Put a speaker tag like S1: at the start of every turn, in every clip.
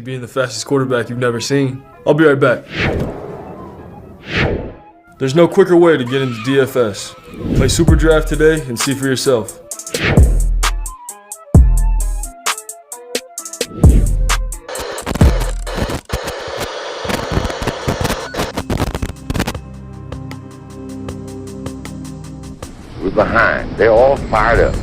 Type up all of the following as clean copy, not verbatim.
S1: being the fastest quarterback you've never seen. I'll be right back. There's no quicker way to get into DFS. Play Super Draft today and see for yourself.
S2: We're behind. They're all fired up.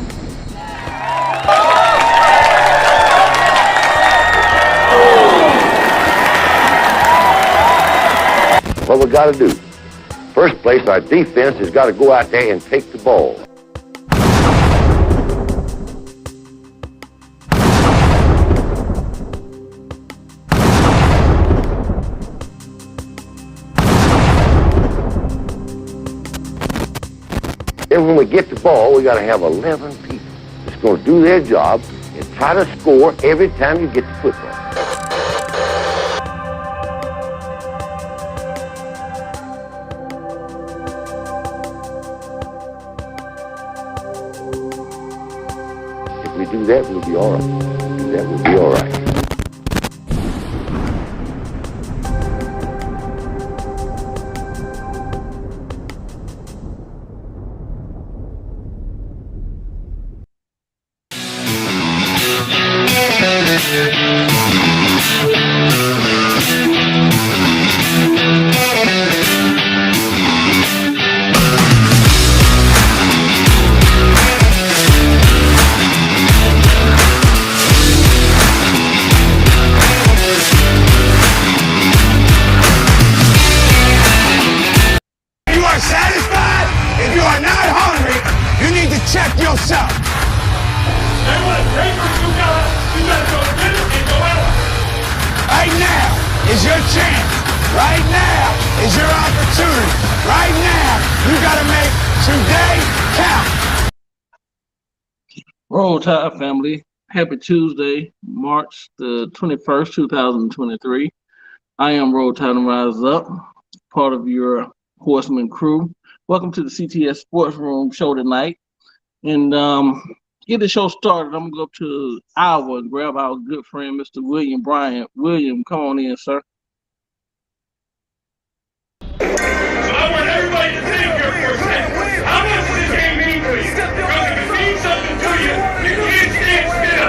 S2: What we got to do? First place, our defense has got to go out there and take the ball. Then when we get the ball, we got to have 11 people that's going to do their job and try to score every time you get the football. If we do that, we'll be all right. Do that, we'll be all right.
S3: Check yourself. And what papers you gotta go get it and go out. Right now is your chance. Right now is your opportunity. Right now, you gotta make today count.
S4: Roll Tide family, happy Tuesday, March the 21st, 2023. I am Roll Tide and Rise Up, part of your Horseman crew. Welcome to the CTS-Sports Room show tonight. And get the show started. I'm gonna go up to Iowa and grab our good friend, Mr. William Bryant. William, come on in, sir.
S3: So I want everybody to think here for a second. How much does this game mean to you? Because if it means something to you, you can't stand still.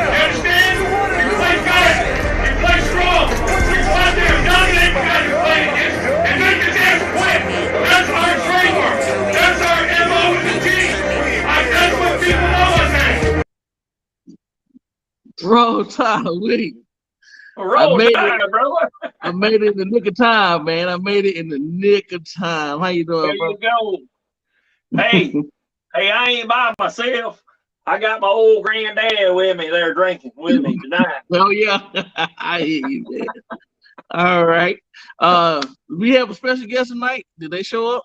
S3: You understand? You play fast. You play strong. You go out there and dominate the guy you play against. And make the damn quit. That's our trademark. That's our MO with the team. That's what people know us as.
S4: Roll Tide, William. I made it in the nick of time, man. I made it in the nick of time. How you doing, bro?
S5: There you go. Hey, I ain't by myself. I got my old granddad with me there drinking with me tonight.
S4: Oh, yeah. I hear you, man. All right. We have a special guest tonight. Did they show up?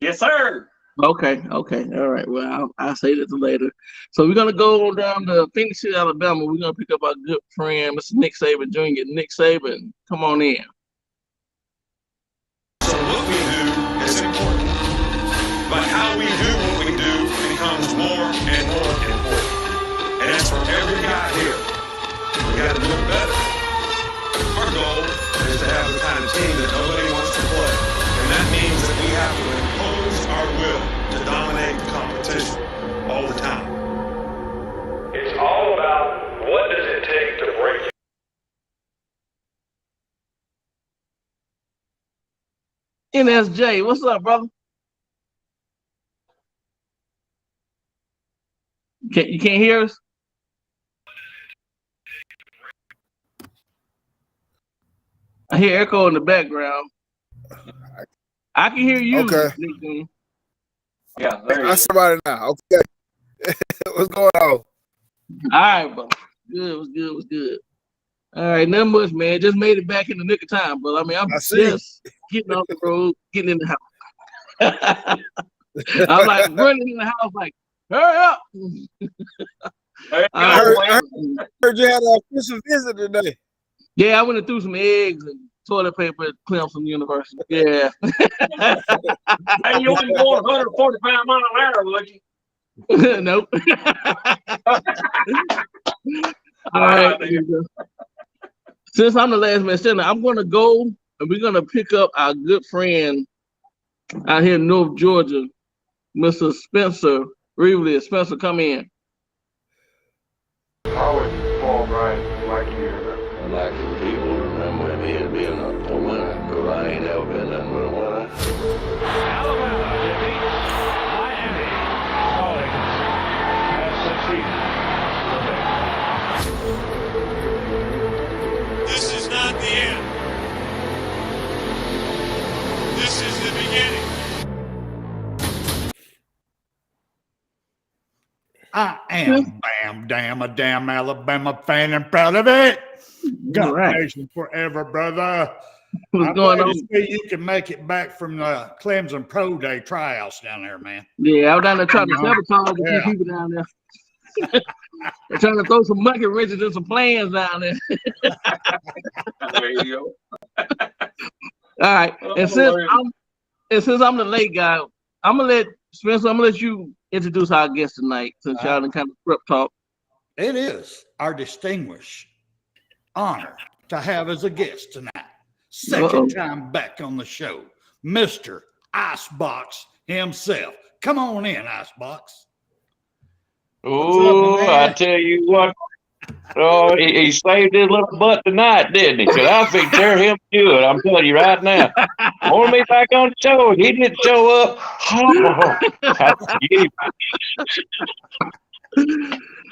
S5: Yes, sir.
S4: Okay. All right. Well, I'll say this later. So we're gonna go down to Phoenix City, Alabama. We're gonna pick up our good friend, Mr. Nick Saban Jr. Nick Saban, come on in.
S6: So what we do is important, but how we do what we do becomes more and more important. And that's for every guy here. We got to do it better. Our goal is to have the kind of team that nobody wants to play, and that means that we have to impose our will to dominate the competition all the time.
S3: It's all about what does it take to break you.
S4: NSJ, what's up, brother? You can't hear us? I hear echo in the background. I can hear you.
S7: Okay.
S5: Yeah, there you
S7: I
S5: go.
S7: somebody now. Okay. What's going on?
S4: All right, bro. Good, was good. All right, nothing much, man. Just made it back in the nick of time, but I mean, I'm just getting off the road, getting in the house. I'm like running in the house, like, hurry up.
S7: I heard you had an official visit today.
S4: Yeah, I went and threw some eggs and toilet paper at Clemson University. Yeah.
S5: Hey, you wouldn't go 145 miles an hour, would you?
S4: Nope. All right. Since I'm the last man standing, I'm going to go and we're going to pick up our good friend out here in North Georgia, Mr. Spencer Reevely. Spencer, come in.
S8: How would Paul Bryant like you?
S9: I'd like for people to remember me as being a winner, because I ain't ever been nothing but a winner.
S3: Alabama defeats Miami. Calling has succeeded.
S6: This is not the end. This is the beginning.
S10: I am a damn Alabama fan and proud of it. God nation forever, brother.
S4: What's
S10: I'm
S4: going
S10: glad
S4: on?
S10: to see you can make it back from the Clemson Pro Day tryouts down there, man.
S4: Yeah, I was down there trying to sabotage a
S10: Yeah.
S4: few people down there. They're trying to throw some monkey wrenches and some plans down there.
S5: There you go.
S4: All right. And since I'm the late guy, I'm gonna let Spencer, I'm gonna let you introduce our guest tonight since y'all done kind of prep talk.
S10: It is our distinguished honor to have as a guest tonight. Second time back on the show, Mr. Icebox himself. Come on in, Icebox.
S11: Oh, I tell you what. Oh, he saved his little butt tonight, didn't he? Because I think tear him good. I'm telling you right now. Want me back on the show? He didn't show up. Oh,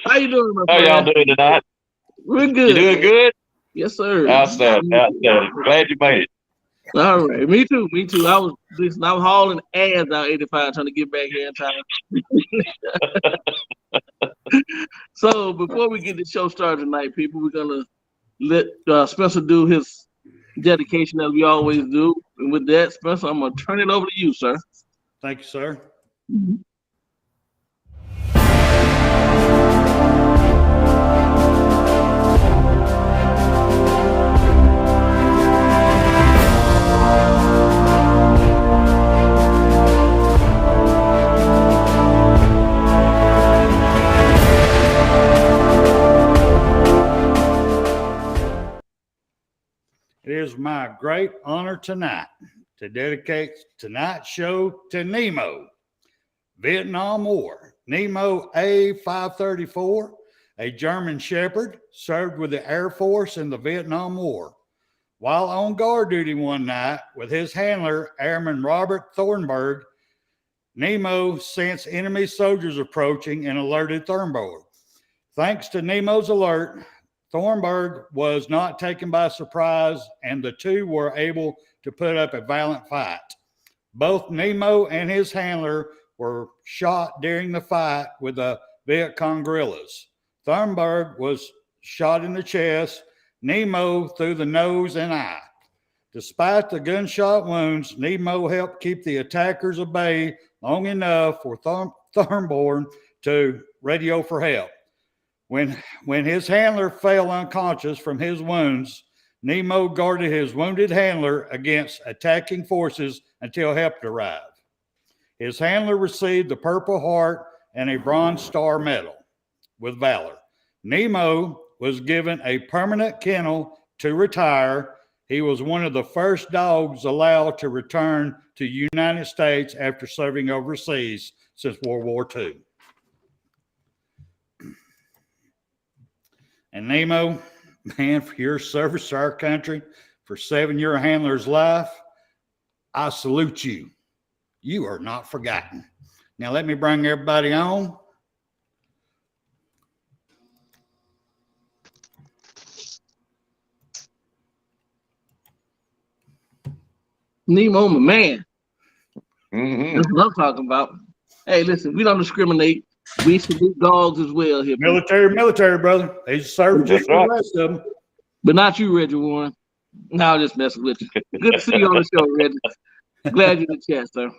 S4: How you doing, my
S11: how
S4: friend?
S11: y'all doing tonight?
S4: We're good.
S11: You doing good?
S4: Yes, sir.
S11: Outstanding. Outstanding. Glad you made it.
S4: All right. Me too. I was hauling ass out 85 trying to get back here in time. So before we get the show started tonight, people, we're gonna let Spencer do his dedication as we always do. And with that, Spencer, I'm gonna turn it over to you, sir.
S10: Thank you, sir. It is my great honor tonight to dedicate tonight's show to Nemo, Vietnam War. Nemo A534, a German Shepherd, served with the Air Force in the Vietnam War. While on guard duty one night with his handler, Airman Robert Thornburg, Nemo sensed enemy soldiers approaching and alerted Thornburg. Thanks to Nemo's alert, Thornburg was not taken by surprise, and the two were able to put up a valiant fight. Both Nemo and his handler were shot during the fight with the Viet Cong guerrillas. Thornburg was shot in the chest, Nemo through the nose and eye. Despite the gunshot wounds, Nemo helped keep the attackers at bay long enough for Thornburg to radio for help. When his handler fell unconscious from his wounds, Nemo guarded his wounded handler against attacking forces until help arrived. His handler received the Purple Heart and a Bronze Star Medal with valor. Nemo was given a permanent kennel to retire. He was one of the first dogs allowed to return to the United States after serving overseas since World War II. And Nemo, man, for your service to our country, for saving your handler's life, I salute you. You are not forgotten. Now let me bring everybody on.
S4: Nemo, my man.
S11: Mm-hmm.
S4: That's what I'm talking about. Hey, listen, we don't discriminate. We salute dogs as well here.
S10: Military, brother. They serve just like the rest of them.
S4: But not you, Reggie Warren. No, I'll just mess with you. Good to see you on the show, Reggie. Glad you're in the chat, sir.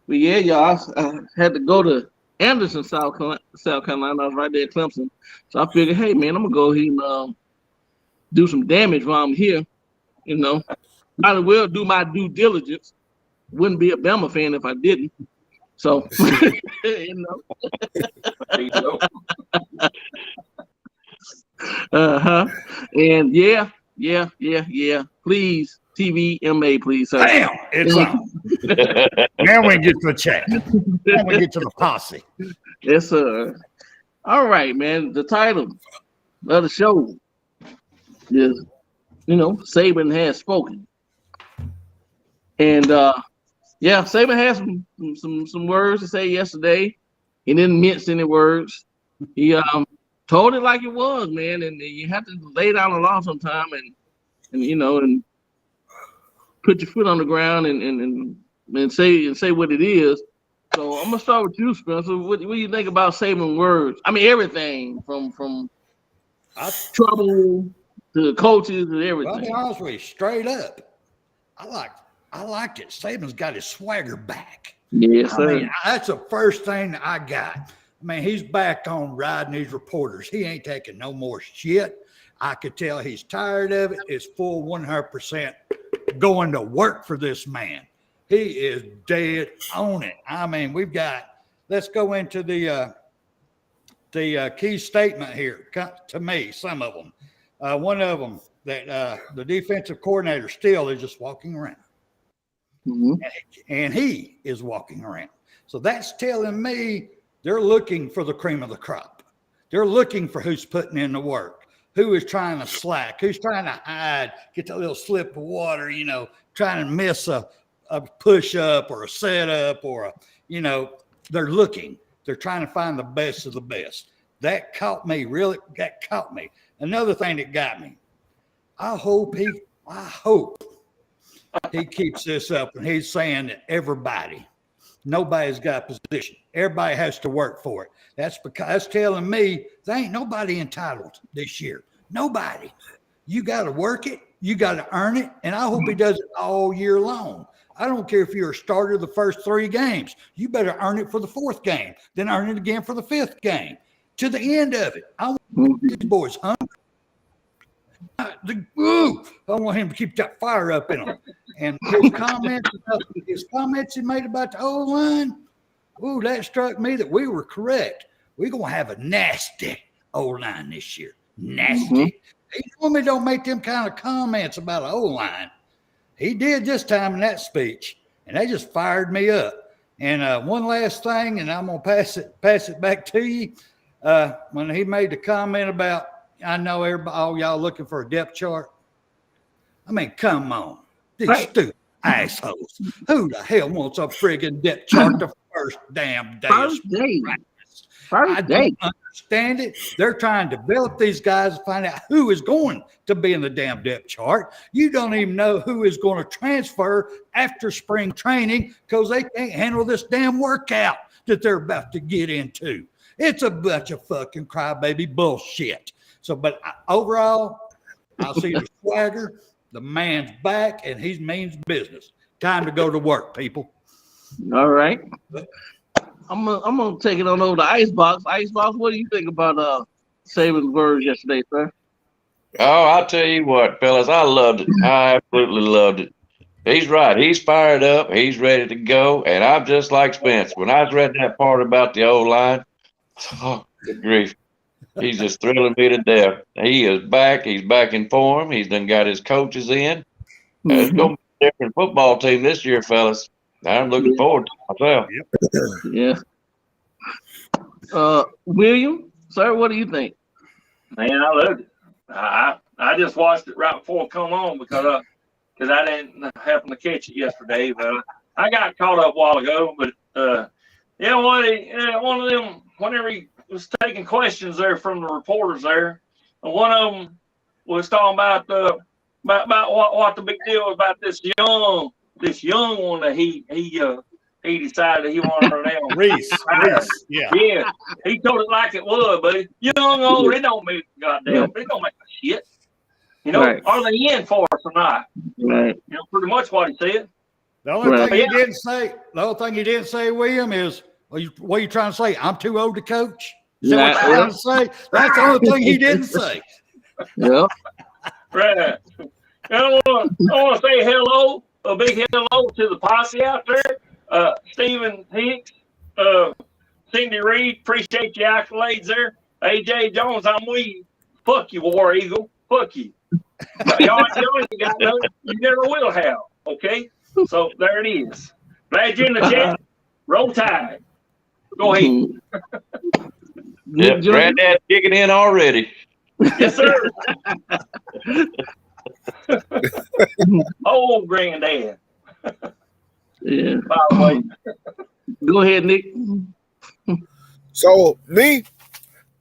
S4: But yeah, y'all, I had to go to Anderson, South Carolina. I was right there at Clemson. So I figured, hey, man, I'm going to go ahead and do some damage while I'm here. You know, might as well do my due diligence. Wouldn't be a Bama fan if I didn't. So, you know. And yeah, Yeah. Please, TVMA, please, sir.
S10: Damn, it's on. Now we get to the chat. Now we get to the posse.
S4: Yes, sir. All right, man. The title of the show is, Saban has spoken. And Saban has some words to say yesterday. He didn't mince any words. He told it like it was, man. And you have to lay down the law sometime and put your foot on the ground and say what it is. So I'm gonna start with you, Spencer. What do you think about Saban's words? I mean, everything from trouble to coaches and everything.
S10: I'll be honest with you, straight up. I liked it. Saban's got his swagger back.
S4: Yes, sir.
S10: I mean, that's the first thing that I got. I mean, he's back on riding these reporters. He ain't taking no more shit. I could tell he's tired of it. It's full 100% going to work for this man. He is dead on it. I mean, let's go into the key statement here. To me, some of them. One of them, that the defensive coordinator still is just walking around.
S4: Mm-hmm.
S10: And he is walking around. So that's telling me they're looking for the cream of the crop. They're looking for who's putting in the work, who is trying to slack, who's trying to hide, get that little slip of water, trying to miss a push-up or a setup or they're looking. They're trying to find the best of the best. That caught me, really. That caught me. Another thing that got me, I hope he keeps this up and he's saying that nobody's got a position. Everybody has to work for it. That's telling me there ain't nobody entitled this year. Nobody. You got to work it. You got to earn it. And I hope he does it all year long. I don't care if you're a starter the first 3 games. You better earn it for the 4th game, then earn it again for the 5th game. To the end of it. I want these boys hungry. I want him to keep that fire up in him. And his comments he made about the O-line, that struck me that we were correct. We're going to have a nasty O-line this year. Nasty.
S4: Mm-hmm.
S10: He normally don't make them kind of comments about an O-line. He did this time in that speech, and they just fired me up. And one last thing, and I'm going to pass it back to you. When he made the comment about, I know all y'all looking for a depth chart. I mean, come on. These stupid assholes. Who the hell wants a friggin' depth chart the first damn day? I don't understand it. They're trying to develop these guys to find out who is going to be in the damn depth chart. You don't even know who is going to transfer after spring training because they can't handle this damn workout that they're about to get into. It's a bunch of fucking crybaby bullshit. So, but overall, I see the swagger. The man's back, and he means business. Time to go to work, people.
S4: All right. I'm gonna take it on over to Icebox. Icebox, what do you think about Saban's words yesterday, sir?
S11: Oh, I'll tell you what, fellas, I loved it. I absolutely loved it. He's right. He's fired up. He's ready to go. And I'm just like Spence. When I read that part about the O-line, good grief. He's just thrilling me to death. He is back. He's back in form. He's done got his coaches in. It's going to be a different football team this year, fellas. I'm looking forward to it myself.
S4: Yeah. William, sir, what do you think?
S5: Man, I loved it. I just watched it right before it come on because I didn't happen to catch it yesterday. But I got caught up a while ago. But one of them, whenever he was taking questions there from the reporters there, and one of them was talking about what the big deal was about this young one that he decided he wanted her down.
S10: Reese,
S5: yeah. He told it like it was, but young old, it don't mean goddamn. It don't make a shit.
S4: Right.
S5: Are they in for us or not?
S4: Right.
S5: Pretty much what he said.
S10: The only thing he didn't say, William, is what are you trying to say? I'm too old to coach. Is that what you're trying to say? That's the only thing he didn't say.
S4: Yeah.
S5: Right. I want to say hello, a big hello to the posse out there. Stephen Hicks, Cindy Reed, appreciate your accolades there. AJ Jones, I'm with you. Fuck you, War Eagle. Fuck you. Y'all ain't got none. You never will have. Okay? So there it is. Glad you're in the chat. Roll Tide. Go ahead.
S11: Yep, Granddad's kicking in already.
S5: Yes, sir. Old Granddad.
S4: Yeah.
S5: By the way.
S4: Go ahead, Nick.
S7: So me,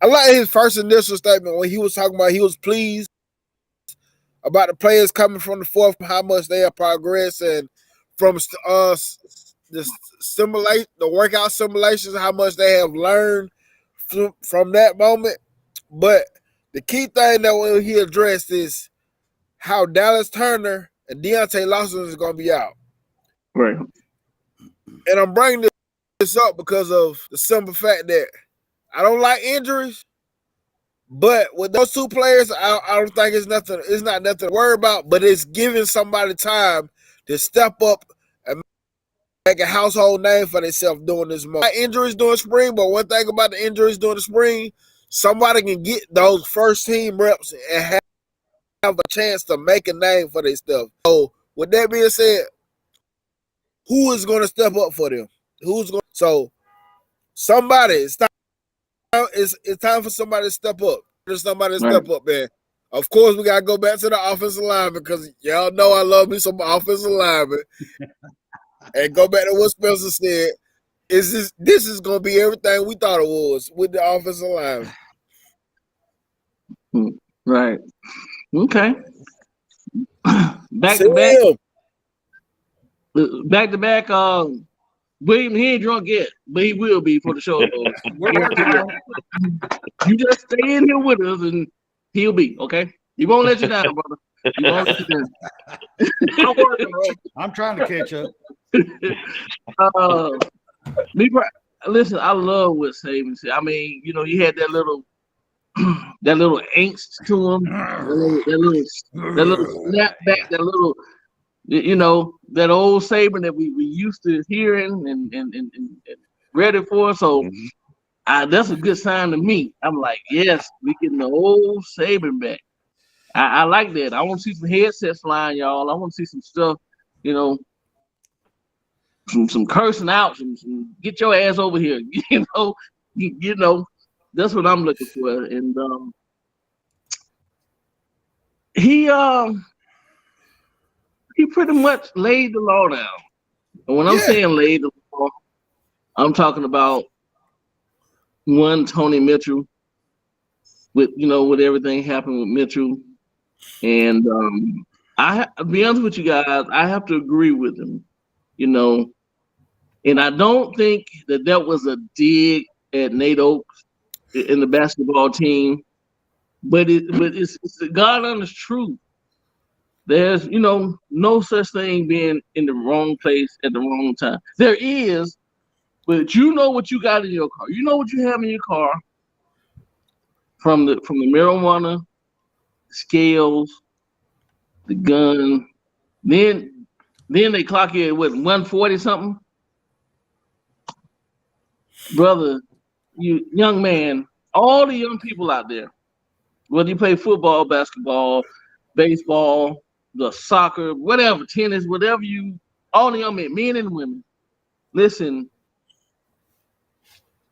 S7: I like his first initial statement when he was talking about he was pleased about the players coming from the fourth, how much they have progressed, and from the workout simulations, how much they have learned from that moment. But the key thing that he addressed is how Dallas Turner and Deontay Lawson is going to be out.
S4: Right.
S7: And I'm bringing this up because of the simple fact that I don't like injuries, but with those two players, I don't think it's not nothing to worry about, but it's giving somebody time to step up and make a household name for themselves during this month. Injuries during spring, but one thing about the injuries during the spring, somebody can get those first team reps and have a chance to make a name for their stuff. So with that being said, who is going to step up for them? So somebody, it's time for somebody to step up. There's somebody to step up, man. Of course, we got to go back to the offensive lineman because y'all know I love me some offensive linemen. And go back to what Spencer said. This is going to be everything we thought it was with the offensive lineman.
S4: Right. Okay. Back to back. William, he ain't drunk yet, but he will be for the show. You just stay in here with us, and he'll be okay. He won't let you down, brother. He won't let you down. I'm working, bro.
S10: I'm trying to catch up.
S4: Listen, I love what Saban said. I mean, you know, he had that little angst to him, that little snap back, that little. You know, that old Saban that we used to hearing and ready for. So that's a good sign to me. I'm like, yes, we getting the old Saban back. I like that. I want to see some headsets flying, y'all. I want to see some stuff, you know, some cursing out, some get your ass over here. You know, that's what I'm looking for. And he pretty much laid the law down. And when I'm saying laid the law, I'm talking about one Tony Mitchell with everything happened with Mitchell. And I'll be honest with you guys, I have to agree with him, you know. And I don't think that was a dig at Nate Oates in the basketball team, but it's the God honest truth. There's, no such thing being in the wrong place at the wrong time. There is, but you know what you got in your car. You know what you have in your car from the marijuana, scales, the gun. Then they clock you at what, 140 something? Brother, you young man, all the young people out there, whether you play football, basketball, baseball, the soccer, whatever, tennis, whatever all the young men and women, listen,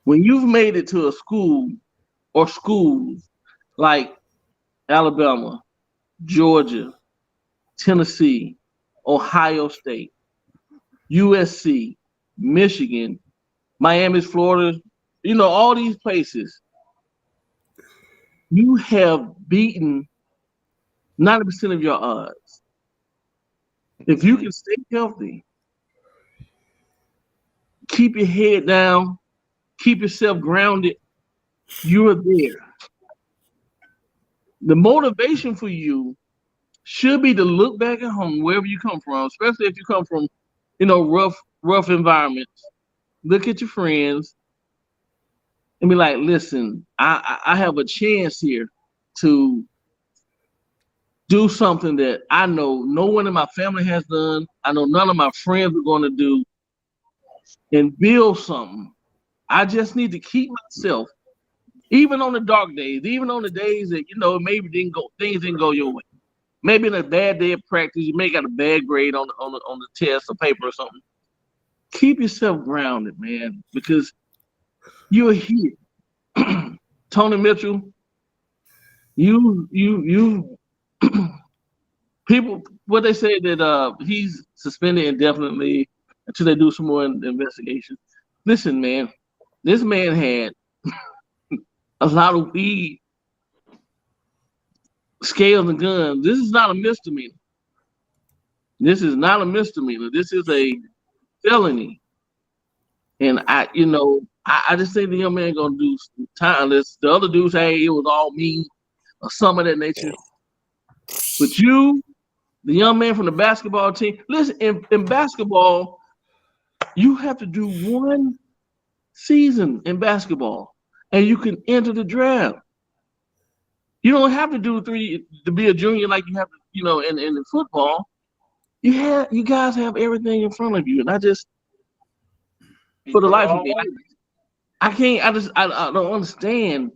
S4: when you've made it to a school or schools like Alabama, Georgia, Tennessee, Ohio State, USC, Michigan, Miami, Florida, all these places, you have beaten 90% of your odds. If you can stay healthy, keep your head down, keep yourself grounded, you're there. The motivation for you should be to look back at home, wherever you come from, especially if you come from, rough environments. Look at your friends and be like, listen, I have a chance here to do something that I know no one in my family has done. I know none of my friends are going to do, and build something. I just need to keep myself, even on the dark days, even on the days that, maybe things didn't go your way. maybe in a bad day of practice, you may got a bad grade on the test or paper or something. Keep yourself grounded, man, because you're here. Tony Mitchell, you people, what they say that he's suspended indefinitely until they do some more investigation. Listen, man, this man had a lot of weed, scales, and guns. This is not a misdemeanor. This is not a misdemeanor. This is a felony. And I just think the young man gonna do some time. The other dudes, hey, it was all me or some of that nature. But you, the young man from the basketball team, listen, in basketball, you have to do one season in basketball and you can enter the draft. You don't have to do 3 to be a junior like you have to, in football. You guys have everything in front of you. And I just, for the life of me, I don't understand.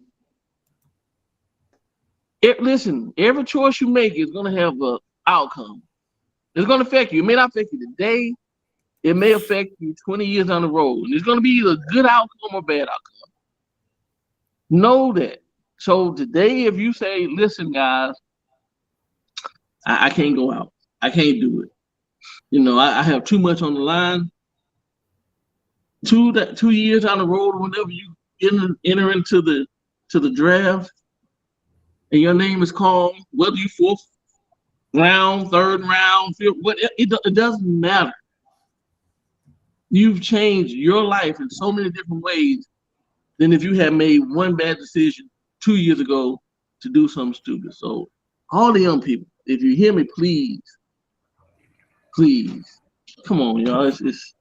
S4: Listen, every choice you make is going to have an outcome. It's going to affect you. It may not affect you today. It may affect you 20 years down the road. And it's going to be either a good outcome or bad outcome. Know that. So today, if you say, listen, guys, I can't go out. I can't do it. I have too much on the line. 2 years down the road, whenever you enter into the draft, and your name is called, whether you 4th round, 3rd round, 5th, it doesn't matter. You've changed your life in so many different ways than if you had made one bad decision 2 years ago to do something stupid. So all the young people, if you hear me, please, come on, y'all. It's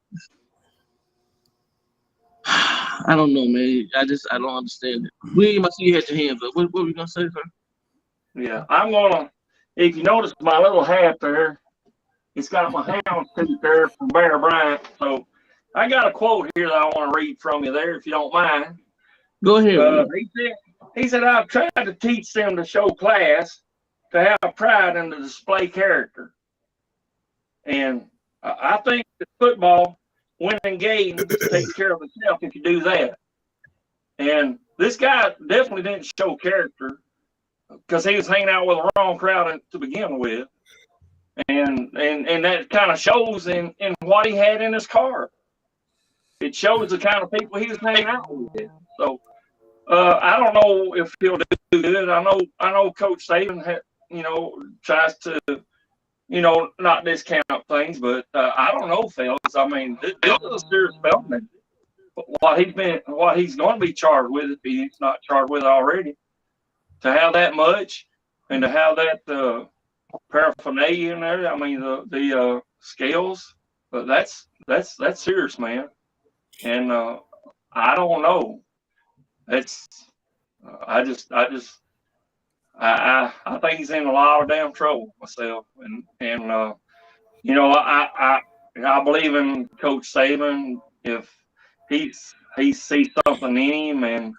S4: I don't know, man. I don't understand it. William, I see you had your hands up. What were we gonna say, sir?
S5: Yeah, I'm gonna. If you notice my little hat there, it's got my hound tooth there from Bear Bryant. So I got a quote here that I want to read from you there, if you don't mind.
S4: Go ahead.
S5: He said, "I've tried to teach them to show class, to have pride, and to display character." And I think that football, winning games, takes care of itself if you do that. And this guy definitely didn't show character because he was hanging out with the wrong crowd to begin with. And that kind of shows in what he had in his car. It shows the kind of people he was hanging out with. So I don't know if he'll do good. I know Coach Saban tries to not discount things, but I don't know, fellas. I mean, this is a serious felony. What he's going to be charged with, if he's not charged with it already, to have that much and to have that paraphernalia in there. I mean, the scales, but that's serious, man. And I don't know. I think he's in a lot of damn trouble myself, and I believe in Coach Saban. If he sees something in him, and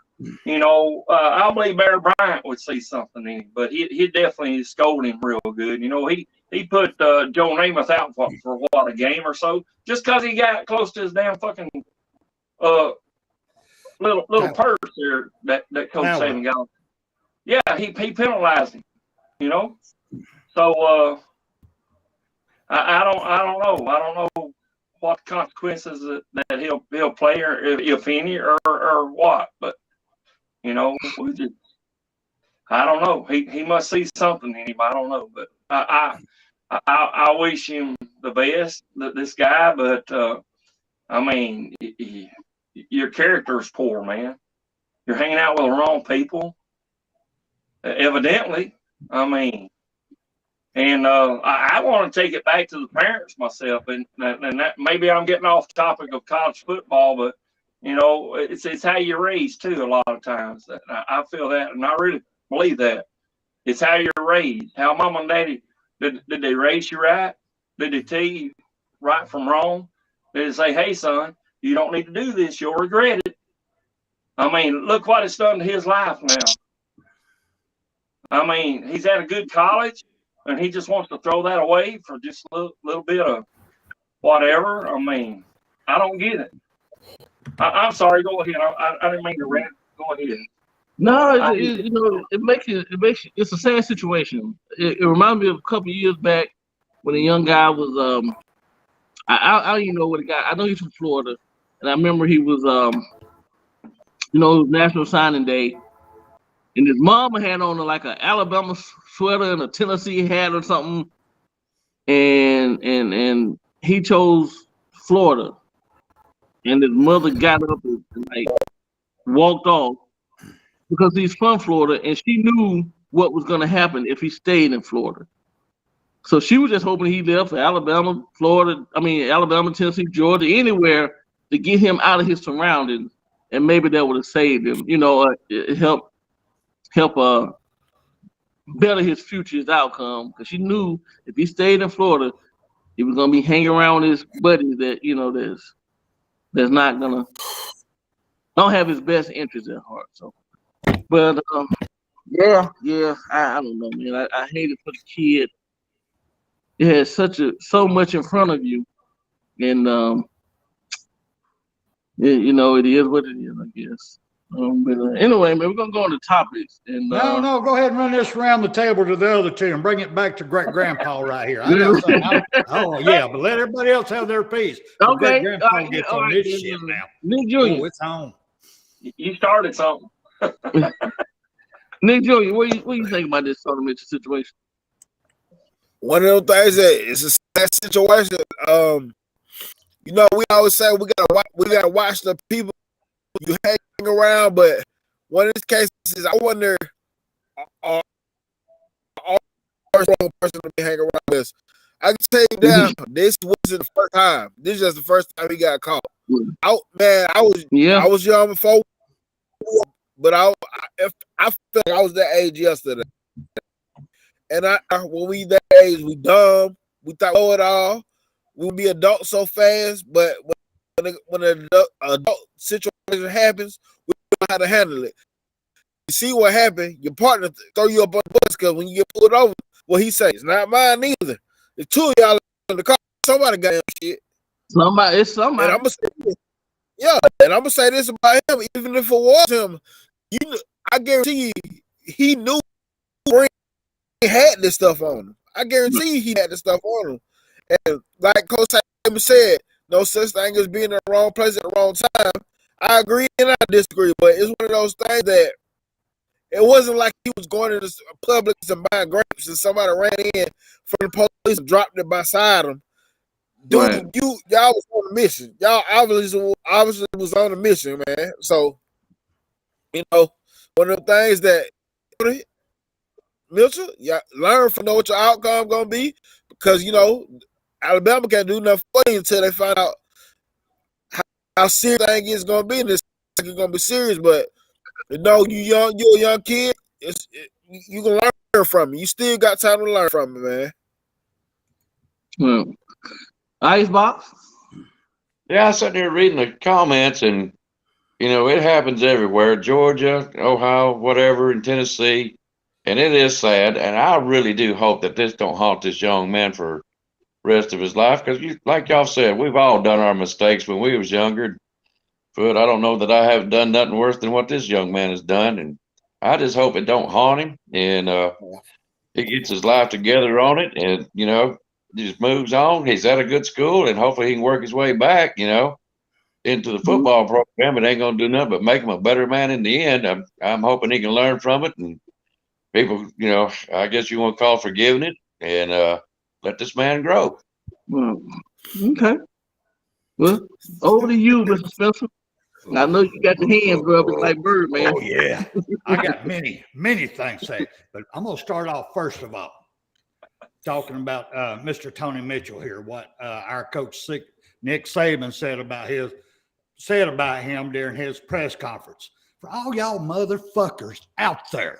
S5: I believe Bear Bryant would see something in him, but he definitely scolded him real good. He put Joe Namath out for a game or so just because he got close to his damn fucking little purse there that Coach Saban got. Yeah, he penalized him, So I don't know. I don't know what consequences that he'll play, or if any, or what. But I don't know. He must see something in him. I don't know. But I wish him the best, this guy. But I mean, your character is poor, man. You're hanging out with the wrong people. Evidently, I mean, and I want to take it back to the parents myself, and that maybe I'm getting off topic of college football, but it's how you raise too. A lot of times, I feel that, and I really believe that it's how you're raised. How mom and daddy did they raise you right? Did they tell you right from wrong? Did they say, "Hey, son, you don't need to do this. You'll regret it"? I mean, look what it's done to his life now. I mean, he's at a good college. and he just wants to throw that away for just a little bit of whatever. I mean, I don't get it. I'm sorry. Go ahead. I didn't mean to rant. Go ahead.
S4: No, it makes it's a sad situation. It reminds me of a couple of years back when a young guy was I don't even know what the guy. I know he's from Florida, and I remember he was National Signing Day, and his mama had on like an Alabama sweater and a Tennessee hat or something, and he chose Florida, and his mother got up and like walked off because he's from Florida, and she knew what was going to happen if he stayed in Florida. So she was just hoping he left for Alabama, Tennessee, Georgia, anywhere to get him out of his surroundings, and maybe that would have saved him. Help better his future, his outcome, because she knew if he stayed in Florida, he was gonna be hanging around with his buddies that that's not gonna don't have his best interest at heart. So, but I don't know, man. I hate it for the kid. It has so much in front of you, and it is what it is, I guess. But anyway, man, we're gonna go on to topics. And
S10: no, go ahead and run this around the table to the other two and bring it back to great grandpa right here. But let everybody else have their piece.
S4: Okay,
S10: great grandpa gets on this shit now.
S4: Nick Jr.
S10: It's on.
S5: You started something.
S4: Nick Jr., what do you think about this Sonny Mitchell situation?
S7: One of those things that it's a sad situation. We always say we gotta watch the people you hang around, but one of these cases, I wonder, all wrong person to be hanging around this. I can tell you now, this wasn't the first time. This is just the first time he got caught. I was young before, but I felt like I was that age yesterday. And when we that age, we dumb. We thought we know it all. We would be adults so fast, but when an adult situation happens, we know how to handle it. You see what happened? Your partner throw you up on the bus because when you get pulled over, what he say, it's not mine either. The two of y'all in the car, somebody got him shit.
S4: It's somebody.
S7: And I'm gonna say this. Yeah, and I'm gonna say this about him. Even if it was him, I guarantee you, he knew he had this stuff on him. I guarantee you he had this stuff on him. And like Coach Saban said, no such thing as being in the wrong place at the wrong time. I agree and I disagree, but it's one of those things that it wasn't like he was going into Publix and buying grapes and somebody ran in from the police and dropped it beside him. Dude,
S4: right.
S7: Y'all was on a mission. Y'all obviously was on a mission, man. So, one of the things that Mitchell, learn from what your outcome gonna be, because Alabama can't do nothing for you until they find out how serious the thing is gonna be. And this is gonna be serious, but you're a young kid. You gonna learn from it. You still got time to learn from it, man.
S4: Well, Icebox.
S11: Yeah, I was sitting there reading the comments, and it happens everywhere. Georgia, Ohio, whatever, in Tennessee. And it is sad, and I really do hope that this don't haunt this young man for the rest of his life, because like y'all said, we've all done our mistakes when we was younger. But I don't know that I haven't done nothing worse than what this young man has done, and I just hope it don't haunt him, and he gets his life together on it, and just moves on. He's at a good school, and hopefully he can work his way back, into the football program. It ain't gonna do nothing but make him a better man in the end. I'm hoping he can learn from it, and people, I guess you want to call forgiving it, and let this man grow.
S4: Well, okay. Well, over to you, Mr. Spencer. I know you got your hands rubbing like Bird, man.
S10: Oh, yeah. I got many, many things to say, but I'm going to start off first of all talking about Mr. Tony Mitchell here, what our coach Nick Saban said about him during his press conference. For all y'all motherfuckers out there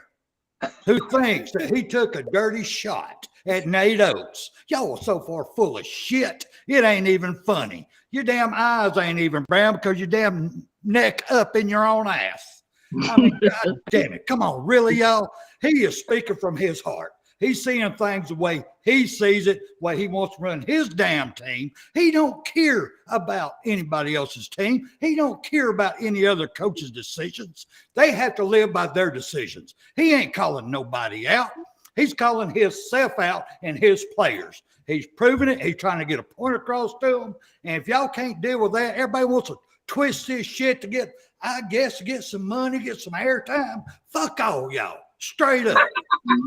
S10: who thinks that he took a dirty shot at Nate Oates, y'all are so far full of shit, it ain't even funny. Your damn eyes ain't even brown because your damn neck up in your own ass. I mean, God damn it. Come on, really, y'all? He is speaking from his heart. He's seeing things the way he sees it, the way he wants to run his damn team. He don't care about anybody else's team. He don't care about any other coach's decisions. They have to live by their decisions. He ain't calling nobody out. He's calling himself out and his players. He's proving it. He's trying to get a point across to them. And if y'all can't deal with that, everybody wants to twist this shit to get, I guess, to get some money, get some airtime. Fuck all y'all. Straight up.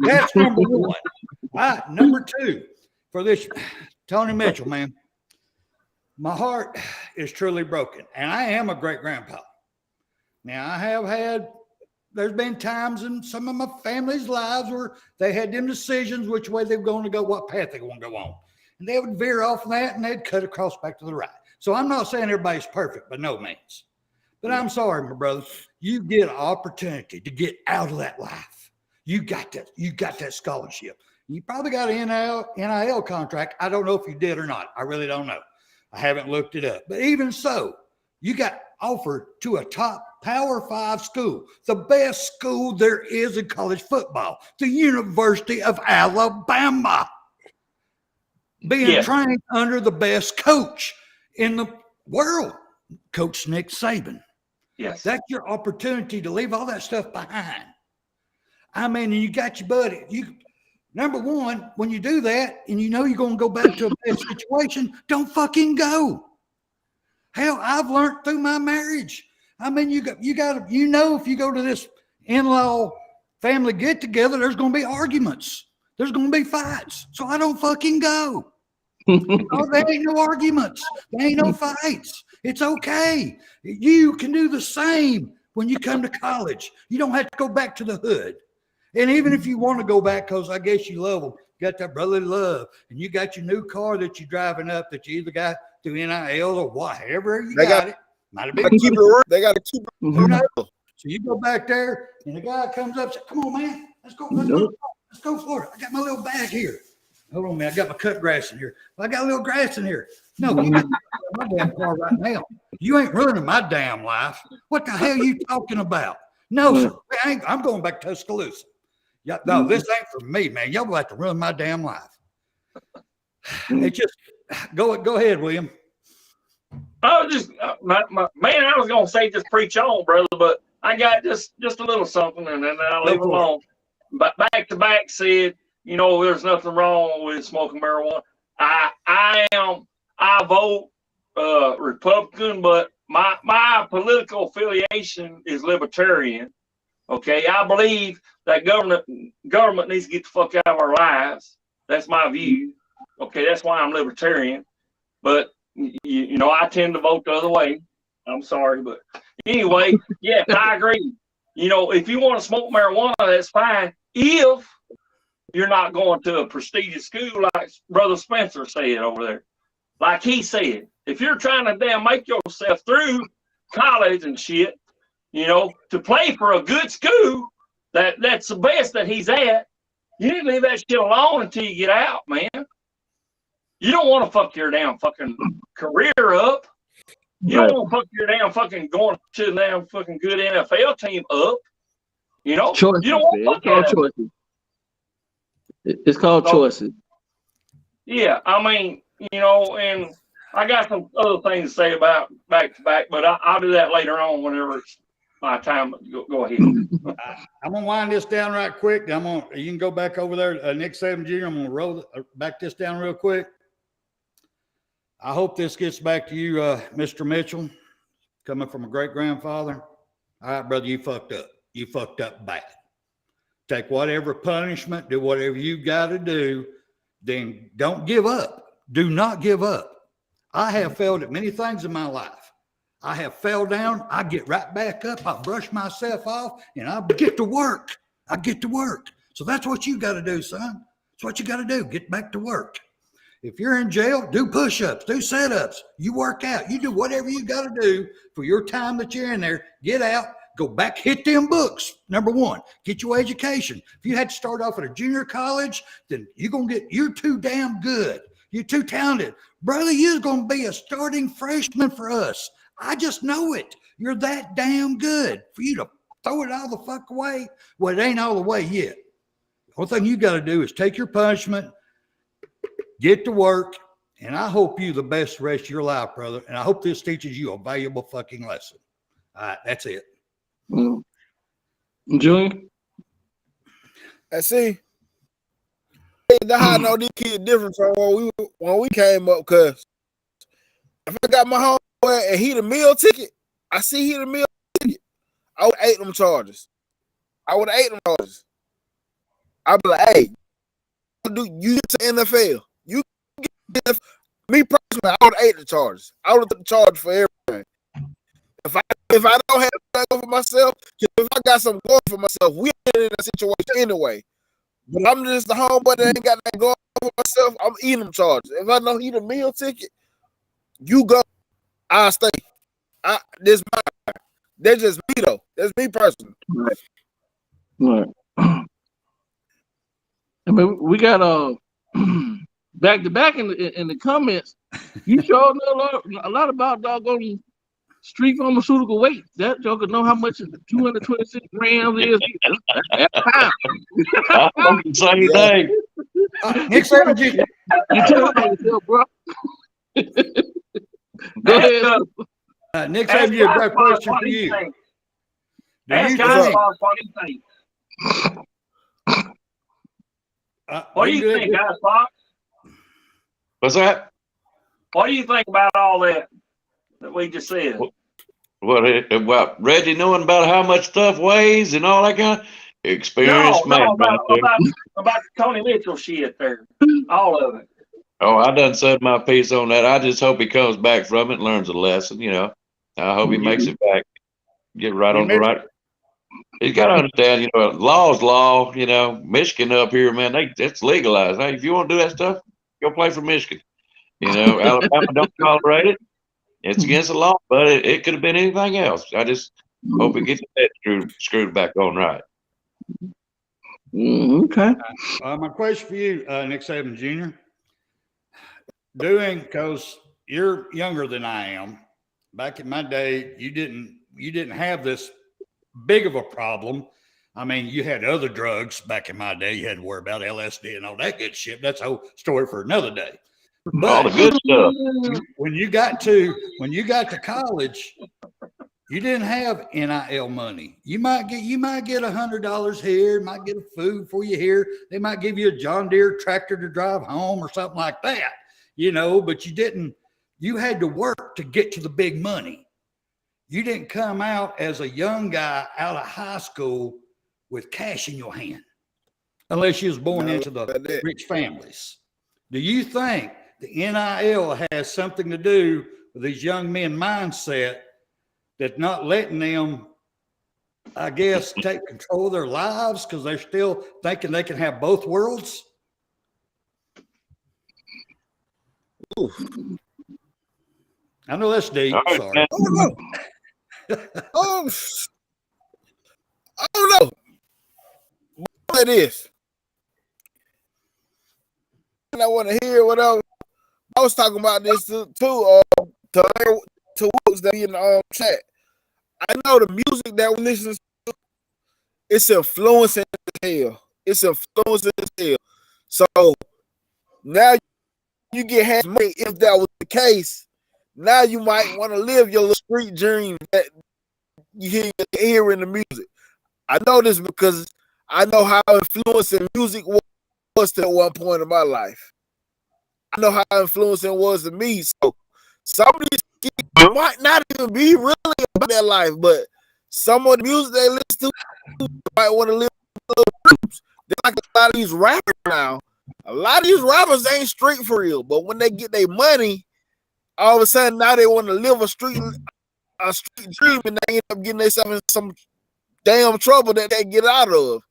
S10: That's number one. All right, number two for this, Tony Mitchell, man. My heart is truly broken, and I am a great grandpa. Now, I have had, there's been times in some of my family's lives where they had them decisions which way they were going to go, what path they were going to go on. And they would veer off that, and they'd cut across back to the right. So I'm not saying everybody's perfect, by no means. But I'm sorry, my brother. You get an opportunity to get out of that life. You got that. You got that scholarship. You probably got an NIL contract. I don't know if you did or not. I really don't know. I haven't looked it up. But even so, you got offered to a top Power 5 school, the best school there is in college football, the University of Alabama, being trained under the best coach in the world, Coach Nick Saban.
S5: Yes.
S10: That's your opportunity to leave all that stuff behind. I mean, you got your buddy. Number one, when you do that and you know you're going to go back to a bad situation, don't fucking go. Hell, I've learned through my marriage. I mean, you got to, know, if you go to this in-law family get together, there's going to be arguments. There's going to be fights. So I don't fucking go. There ain't no arguments. There ain't no fights. It's okay. You can do the same when you come to college. You don't have to go back to the hood. And even if you want to go back, because I guess you love them, you got that brotherly love, and you got your new car that you're driving up that you either got through NIL or whatever you got it. Might have been
S7: they got to keep
S10: it. So you go back there, and the guy comes up and says, "Come on, man, let's go for it. I got my little bag here. Hold on, man, I got my cut grass in here. Well, I got a little grass in here. No, you got my damn car right now. You ain't ruining my damn life. What the hell are you talking about? No, sir, I'm going back to Tuscaloosa. No, this ain't for me, man. Y'all have to ruin my damn life. It just go ahead, William.
S5: I was just I was gonna say just preach on, brother, but I got just a little something, and then I'll leave it alone. But back to back said, there's nothing wrong with smoking marijuana. I vote Republican, but my political affiliation is libertarian. Okay, I believe that government needs to get the fuck out of our lives. That's my view. Okay, that's why I'm libertarian. But I tend to vote the other way. I'm sorry, but anyway, yes, I agree. If you want to smoke marijuana, that's fine. If you're not going to a prestigious school like Brother Spencer said over there, like he said, if you're trying to damn make yourself through college and shit, to play for a good school, that's the best that he's at, you need to leave that shit alone until you get out, man. You don't want to fuck your damn fucking career up. You don't want to fuck your damn fucking going to the damn fucking good NFL team up.
S4: Choices,
S5: you don't want to fuck
S4: choices. It's called choices.
S5: Yeah, I mean, and I got some other things to say about back to back, but I'll do that later on whenever it's my time. Go ahead.
S10: I'm gonna wind this down right quick. You can go back over there, Nick Saban Jr. I'm gonna roll back this down real quick. I hope this gets back to you, Mr. Mitchell, coming from a great grandfather. All right, brother, you fucked up. You fucked up bad. Take whatever punishment, do whatever you got to do. Then don't give up. Do not give up. I have failed at many things in my life. I have fell down. I get right back up. I brush myself off, and I get to work. I get to work. So that's what you got to do, son. That's what you got to do. Get back to work. If you're in jail, do push-ups, do sit-ups. You work out. You do whatever you got to do for your time that you're in there. Get out. Go back, hit them books. Number one, get your education. If you had to start off at a junior college, then you're too damn good. You're too talented. Brother, you're going to be a starting freshman for us. I just know it. You're that damn good for you to throw it all the fuck away. Well, it ain't all the way yet. One thing you got to do is take your punishment, get to work, and I hope you the best the rest of your life, brother. And I hope this teaches you a valuable fucking lesson. All right, that's it.
S4: Julian?
S7: I see. That's how I know these kids different from when we came up, because if I got my homeboy and he the meal ticket, I see he the meal ticket, I would ate them charges. I'd be like, hey, you get to NFL. You get me personally, I would ate the charges. I would have the charge for everything. If I don't have that going for myself, if I got something going for myself, we ain't in a situation anyway. But I'm just the homeboy that ain't got that going for myself. I'm eating them charges. If I know he the meal ticket, you go, I'll stay. This mine. That's just me though. That's me personally.
S4: Right. I mean, we got back to back in the comments. You sure know a lot about doggone street pharmaceutical weight. That joker know how much 226 grams is. That's pound.
S11: I thought the same thing.
S10: Nick Saban, Jr.
S4: You tell me yourself, bro. Go ahead.
S10: Nick Saban, you got a question for you.
S5: Ask guys what do you think? What do you think, guys, Fox?
S11: What's that?
S5: What do you think about all that we just said?
S11: What Reggie knowing about how much stuff weighs and all that kind of experienced man.
S5: About the Tony Mitchell shit there. All of it.
S11: Oh, I done said my piece on that. I just hope he comes back from it and learns a lesson, you know. I hope he makes it back. Get right on the right. He's got to understand, you know, law's law, you know. Michigan up here, man, it's legalized. Hey, if you want to do that stuff, go play for Michigan. You know, Alabama don't tolerate it. It's against the law, but it could have been anything else. I just hope it gets that screwed back on right.
S4: Okay.
S10: My question for you, Nick Saban Jr. Because you're younger than I am. Back in my day, you didn't have this big of a problem. I mean, you had other drugs back in my day. You had to worry about LSD and all that good shit. That's a whole story for another day. But
S11: all the good stuff.
S10: When you got to college, you didn't have NIL money. You might get $100 here, might get a food for you here. They might give you a John Deere tractor to drive home or something like that, you know, but you had to work to get to the big money. You didn't come out as a young guy out of high school with cash in your hand, unless you was born into the rich families. Do you think the NIL has something to do with these young men mindset that's not letting them, I guess, take control of their lives because they're still thinking they can have both worlds? Ooh. I know that's deep.
S11: Right,
S10: sorry.
S7: I don't know. What it is. I want to hear whatever. I was talking about this too. To Woods that in the chat. I know the music that we listen to, it's influencing as hell. It's influencing as hell. So now you get half money. If that was the case, now you might want to live your little street dream that you hear in the music. I know this because I know how influencing music was to one point in my life. I know how influencing it was to me. So some of these kids might not even be really about their life, but some of the music they listen to might want to live little groups. They're like a lot of these rappers now. A lot of these rappers ain't straight for real, but when they get their money, all of a sudden now they want to live a street dream, and they end up getting themselves in some damn trouble that they get out of.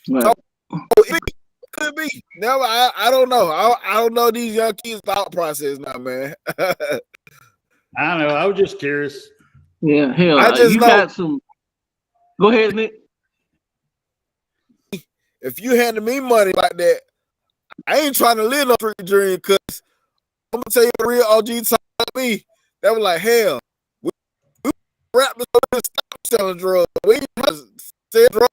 S4: Right.
S7: So, it could be. Never. I don't know. I don't know these young kids' thought process now, man.
S10: I know. I was just curious.
S4: Yeah, hell,
S7: I just
S4: you
S7: know.
S4: got some. Go ahead, Nick.
S7: If you handed me money like that, I ain't trying to live no street dream, because I'm gonna tell you the real OG told me. They were like, hell, we rap this stop selling drugs. We sell drugs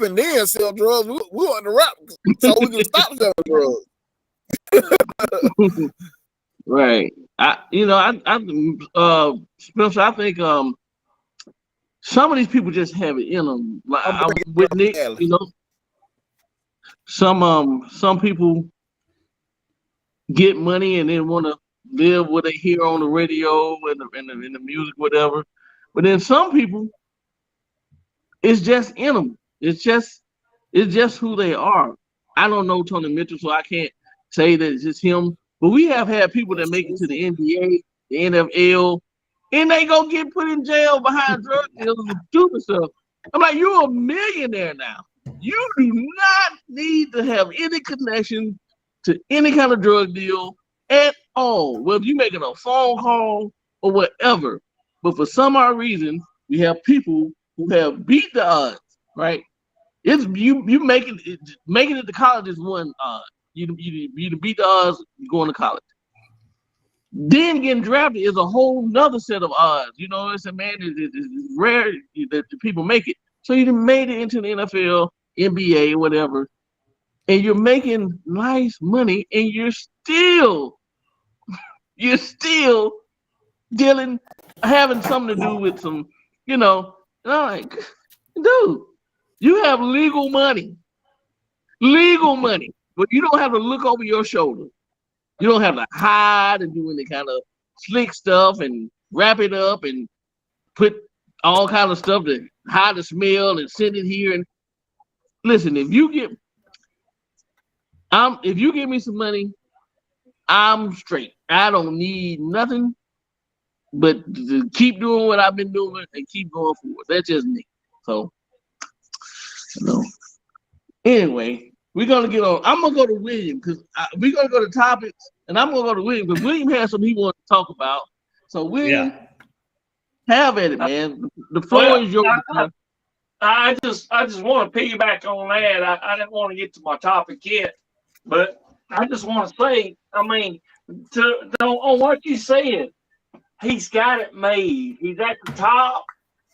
S7: and then sell drugs. We want to rap so we can stop selling drugs.
S4: Right. Spencer, I think some of these people just have it in them. Like I'm with Nick, some people get money and then want to live what they hear on the radio and the music, whatever. But then some people, it's just in them. It's just who they are. I don't know Tony Mitchell, so I can't say that it's just him. But we have had people that make it to the NBA, the NFL, and they go get put in jail behind drug deals and stupid stuff. I'm like, you're a millionaire now. You do not need to have any connection to any kind of drug deal at all, whether you're making a phone call or whatever. But for some odd reason, we have people who have beat the odds, right? It's you making it to college is one odd. You beat the odds going to college. Then getting drafted is a whole nother set of odds. It's rare that the people make it. So you made it into the NFL, NBA, whatever, and you're making nice money, and you're still having something to do with some, and I'm like, dude, you have legal money, but you don't have to look over your shoulder. You don't have to hide and do any kind of slick stuff and wrap it up and put all kind of stuff to hide the smell and send it here. And listen, if you give me some money, I'm straight. I don't need nothing but to keep doing what I've been doing and keep going forward. That's just me. So, anyway, we're going to get on. I'm going to go to William because we're going to go to topics, and I'm going to go to William because William has something he wants to talk about. So, William, have at it, man. The floor is yours.
S5: I just want to piggyback on that. I didn't want to get to my topic yet, but I just want to say, on what you said, he's got it made. He's at the top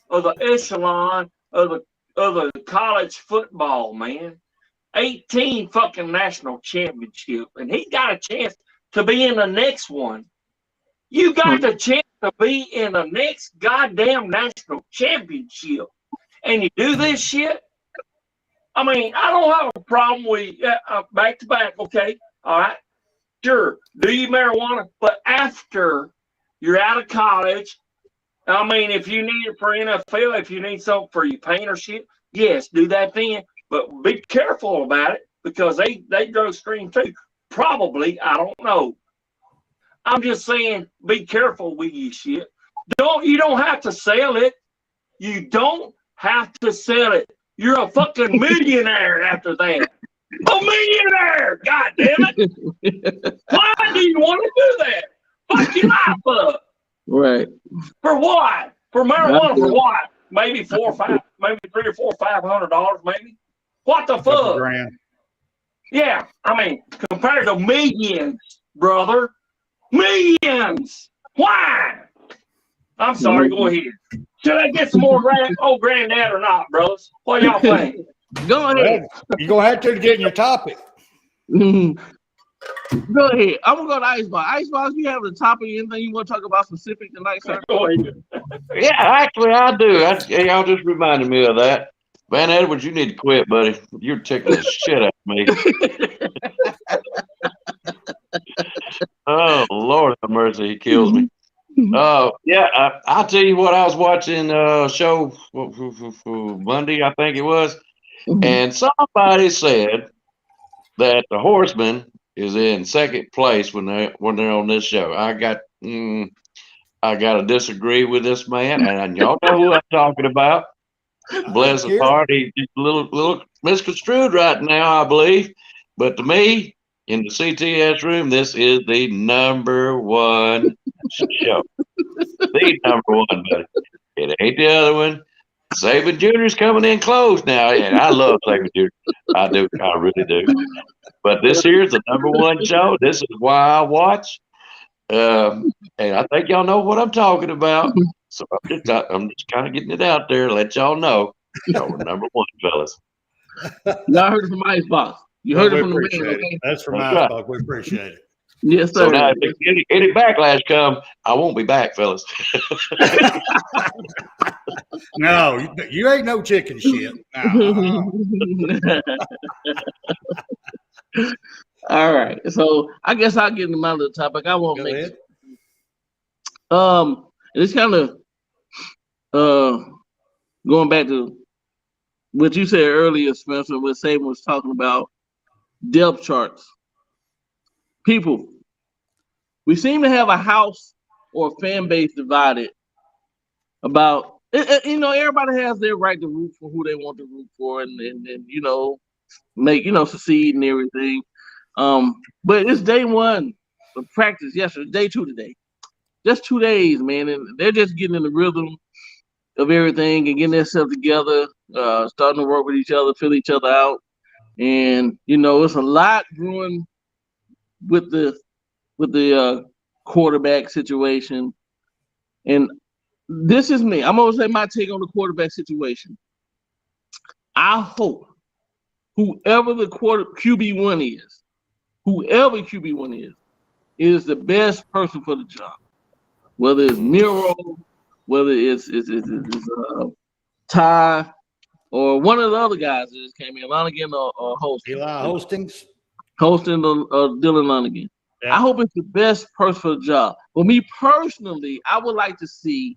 S5: of the echelon of the college football, man. 18 fucking national championship, and he got a chance to be in the next one. You got the chance to be in the next goddamn national championship, and you do this shit. I mean, I don't have a problem with back to back. Okay, all right, sure, do you marijuana, but after you're out of college, I mean, if you need it for NFL, if you need something for your paint or shit, yes, do that then. But be careful about it because they drug screen too. Probably, I don't know. I'm just saying, be careful with your shit. You don't have to sell it. You don't have to sell it. You're a fucking millionaire after that. A millionaire! God damn it! Why do you want to do that? Fuck your life up.
S4: Right.
S5: For what? For marijuana? For what? Maybe $3 or $4 or $500, maybe. What the fuck? Yeah, I mean, compared to millions, brother. Millions! Why? I'm sorry, go ahead. Should I get some more granddad or not, brothers? What y'all think?
S4: Go ahead.
S10: You're going to have to get in your topic.
S4: Go ahead. I'm going to go to Icebox. Icebox, you have the topic, anything you want to talk about specific tonight, sir?
S5: Go ahead.
S11: Yeah, actually, I do. Y'all just reminded me of that. Van Edwards, you need to quit, buddy. You're tickling the shit out of me. Oh, Lord have mercy. He kills me. Yeah, I'll tell you what. I was watching a show Monday, I think it was, and somebody said that the Horseman is in second place when they're on this show. I got to disagree with this man, and y'all know who I'm talking about. Bless his heart, he's a little misconstrued right now, I believe. But to me, in the CTS room, this is the number one show. The number one, buddy. It ain't the other one. Saban Jr. is coming in close now, and I love Saban Jr. I do, I really do. But this here's the number one show. This is why I watch. And I think y'all know what I'm talking about. So I'm just kind of getting it out there, let y'all know. Y'all were number one, fellas.
S4: Y'all heard it from Icebox. You
S10: Well,
S4: heard it
S10: we
S4: from the man,
S10: appreciate it.
S4: okay?
S10: That's from
S11: That's right.
S10: Icebox. We appreciate it.
S4: Yes,
S11: So
S4: sir.
S11: now, if any backlash come, I won't be back, fellas.
S10: No, you ain't no chicken shit. No.
S4: All right. So I guess I'll get into my little topic. I won't
S10: Go
S4: make
S10: ahead.
S4: it. It's kind of going back to what you said earlier, Spencer, what Saban was talking about, depth charts. People, we seem to have a house or a fan base divided about, everybody has their right to root for who they want to root for and make, succeed and everything. But it's day one of practice yesterday, day two today. Just 2 days, man, and they're just getting in the rhythm of everything and getting themselves together, starting to work with each other, fill each other out. And, it's a lot brewing with the quarterback situation. And this is me. I'm going to say my take on the quarterback situation. I hope whoever the QB1 is the best person for the job. Whether it's Miro, whether it's Ty, or one of the other guys that just came in, Lonigan or Holston.
S10: Eli Hostings.
S4: Holston or Dylan Lonigan. Yeah. I hope it's the best person for the job. For me personally, I would like to see,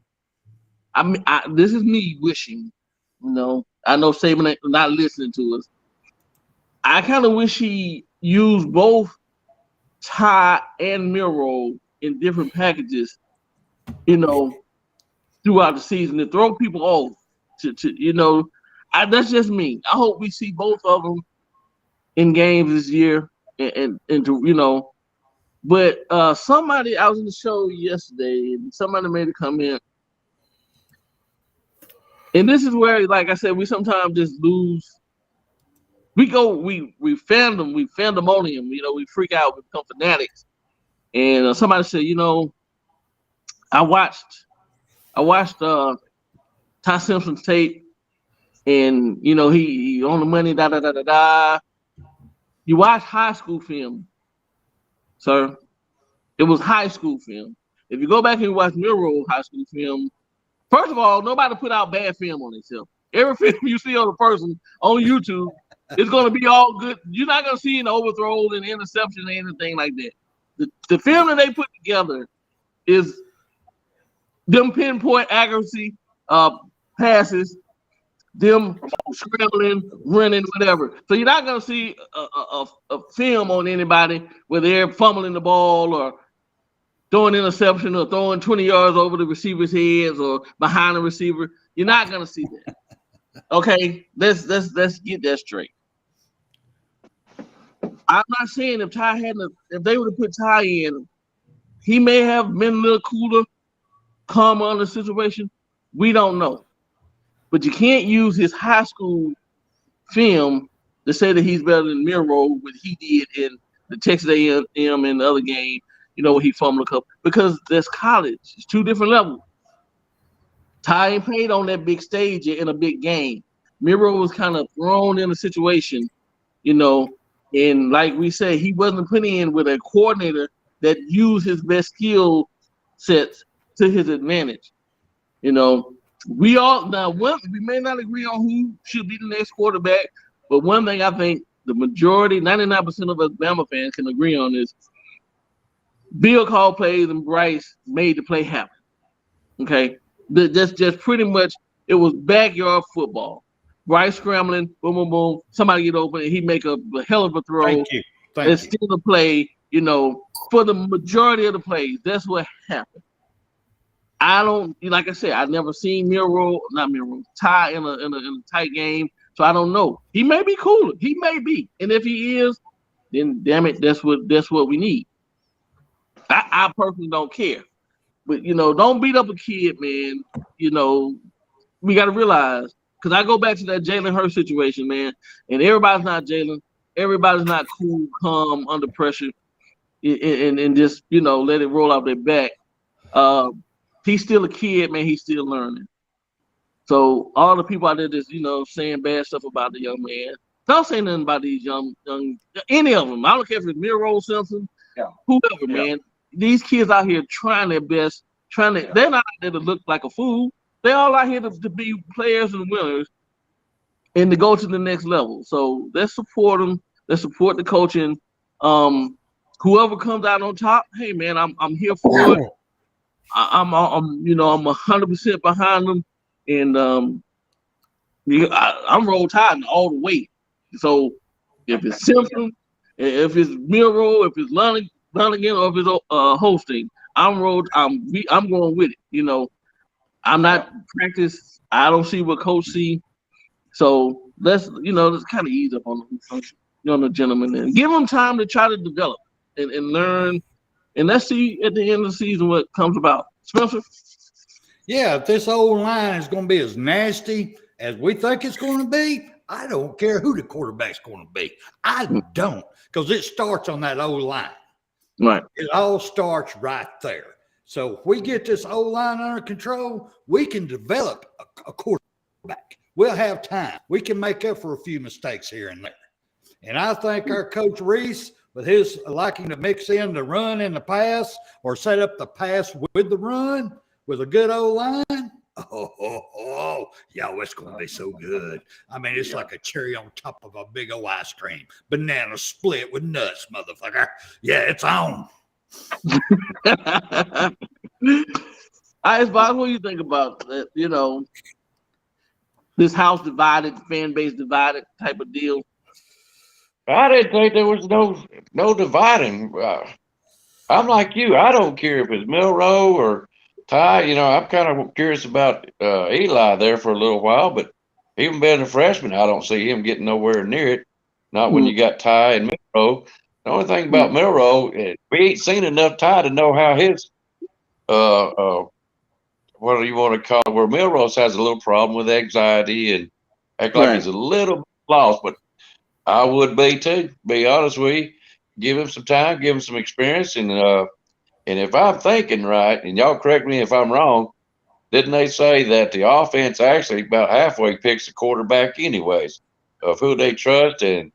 S4: this is me wishing, I know Saban ain't not listening to us. I kind of wish he used both Ty and Miro in different packages, throughout the season to throw people off. That's just me. I hope we see both of them in games this year, and to But somebody, I was in the show yesterday, and somebody made a comment, and this is where, like I said, we sometimes just lose. We fandemonium, we freak out, we become fanatics. And somebody said, I watched Ty Simpson's tape, and he on the money, You watch high school film, sir. It was high school film. If you go back and watch Miro high school film, first of all, nobody put out bad film on themselves. Every film you see on a person on YouTube is going to be all good. You're not going to see an overthrow and interception or anything like that. The film that they put together is them pinpoint accuracy passes, them scrambling, running, whatever. So you're not going to see a film on anybody where they're fumbling the ball or throwing interception or throwing 20 yards over the receiver's heads or behind the receiver. You're not going to see that. Okay, let's get that straight. I'm not saying if they would have put Ty in, he may have been a little cooler, calmer on the situation. We don't know. But you can't use his high school film to say that he's better than Miro, what he did in the Texas A&M and the other game, where he fumbled a couple. Because that's college. It's two different levels. Ty ain't played on that big stage in a big game. Miro was kind of thrown in a situation, and like we say, he wasn't put in with a coordinator that used his best skill sets to his advantage. We may not agree on who should be the next quarterback, but one thing I think the majority, 99% of us Bama fans can agree on is Bill called plays and Bryce made the play happen. Okay, that's just pretty much, it was backyard football. Bryce scrambling, boom, boom, boom. Somebody get open, and he make a hell of a throw.
S10: Thank you.
S4: And still a play, for the majority of the plays. That's what happened. Like I said, I've never seen Ty in a tight game, so I don't know. He may be cooler. He may be. And if he is, then damn it, that's what we need. I personally don't care. But, don't beat up a kid, man. We got to realize, because I go back to that Jalen Hurts situation, man, and everybody's not Jalen. Everybody's not cool, calm, under pressure, and just, let it roll out their back. He's still a kid, man. He's still learning. So all the people out there just, saying bad stuff about the young man, Don't say nothing about these young, any of them. I don't care if it's Miro Simpson, whoever, man. These kids out here trying their best, they're not out there to look like a fool. They're all out here to be players and winners and to go to the next level. So let's support them. Let's support the coaching. Whoever comes out on top, hey man, I'm here for it. I'm 100% behind them, and I'm Roll Tide all the way. So if it's Simpson, if it's Miro, if it's Lonigan, or if it's Hosting, I'm going with it. You know, I'm not practice. I don't see what coach see. So let's kind of ease up on the gentleman and give them time to try to develop and learn. And let's see at the end of the season what comes about. Spencer?
S10: Yeah, if this old line is going to be as nasty as we think it's going to be, I don't care who the quarterback's going to be. I don't, because it starts on that old line.
S4: Right.
S10: It all starts right there. So if we get this old line under control, we can develop a quarterback. We'll have time. We can make up for a few mistakes here and there. And I think our coach Reese, with his liking to mix in the run and the pass, or set up the pass with the run with a good old line, it's going to be so good. I mean, it's like a cherry on top of a big old ice cream. Banana split with nuts, motherfucker. Yeah, it's on.
S4: Bob, what do you think about that? This house divided, fan base divided type of deal?
S11: I didn't think there was no dividing. I'm like you. I don't care if it's Milroe or Ty. I'm kind of curious about Eli there for a little while, but even being a freshman, I don't see him getting nowhere near it. Not when you got Ty and Milroe. The only thing about Milroe, we ain't seen enough Ty to know how his what do you want to call it? Where Milrose has a little problem with anxiety and act like he's a little lost, but I would be too. Be honest with you, give him some time, give him some experience, and if I'm thinking right, and y'all correct me if I'm wrong, didn't they say that the offense actually about halfway picks the quarterback anyways of who they trust and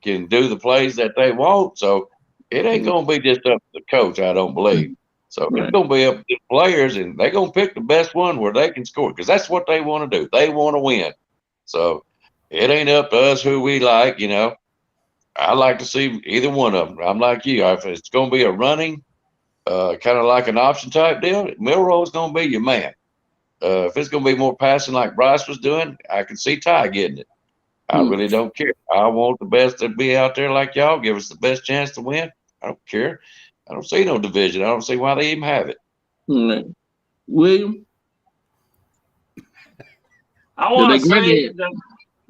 S11: can do the plays that they want? So it ain't gonna be just up to the coach, I don't believe. So it's gonna be up to the players, and they're gonna pick the best one where they can score because that's what they want to do. They want to win. So it ain't up to us who we like, I like to see either one of them. I'm like you. If it's going to be a running, kind of like an option type deal, Milroe's going to be your man. If it's going to be more passing like Bryce was doing, I can see Ty getting it. I really don't care. I want the best to be out there like y'all. Give us the best chance to win. I don't care. I don't see no division. I don't see why they even have it.
S4: William?
S5: I want to say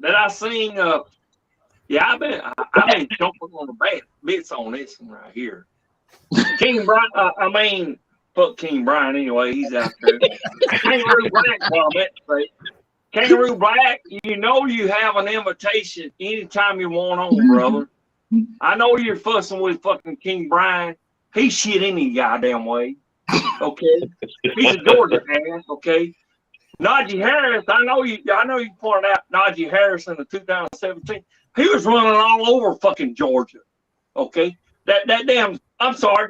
S5: that I seen I've been jumping on the bad bits on this one right here. King Brian, fuck King Brian anyway, he's out there. Kangaroo Black comment, Kangaroo Black, you have an invitation anytime you want on, brother. I know you're fussing with fucking King Brian. He's shit any goddamn way. Okay? He's a Georgia ass, okay? Najee Harris, I know you pointed out Najee Harris in the 2017. He was running all over fucking Georgia. Okay? That damn, I'm sorry.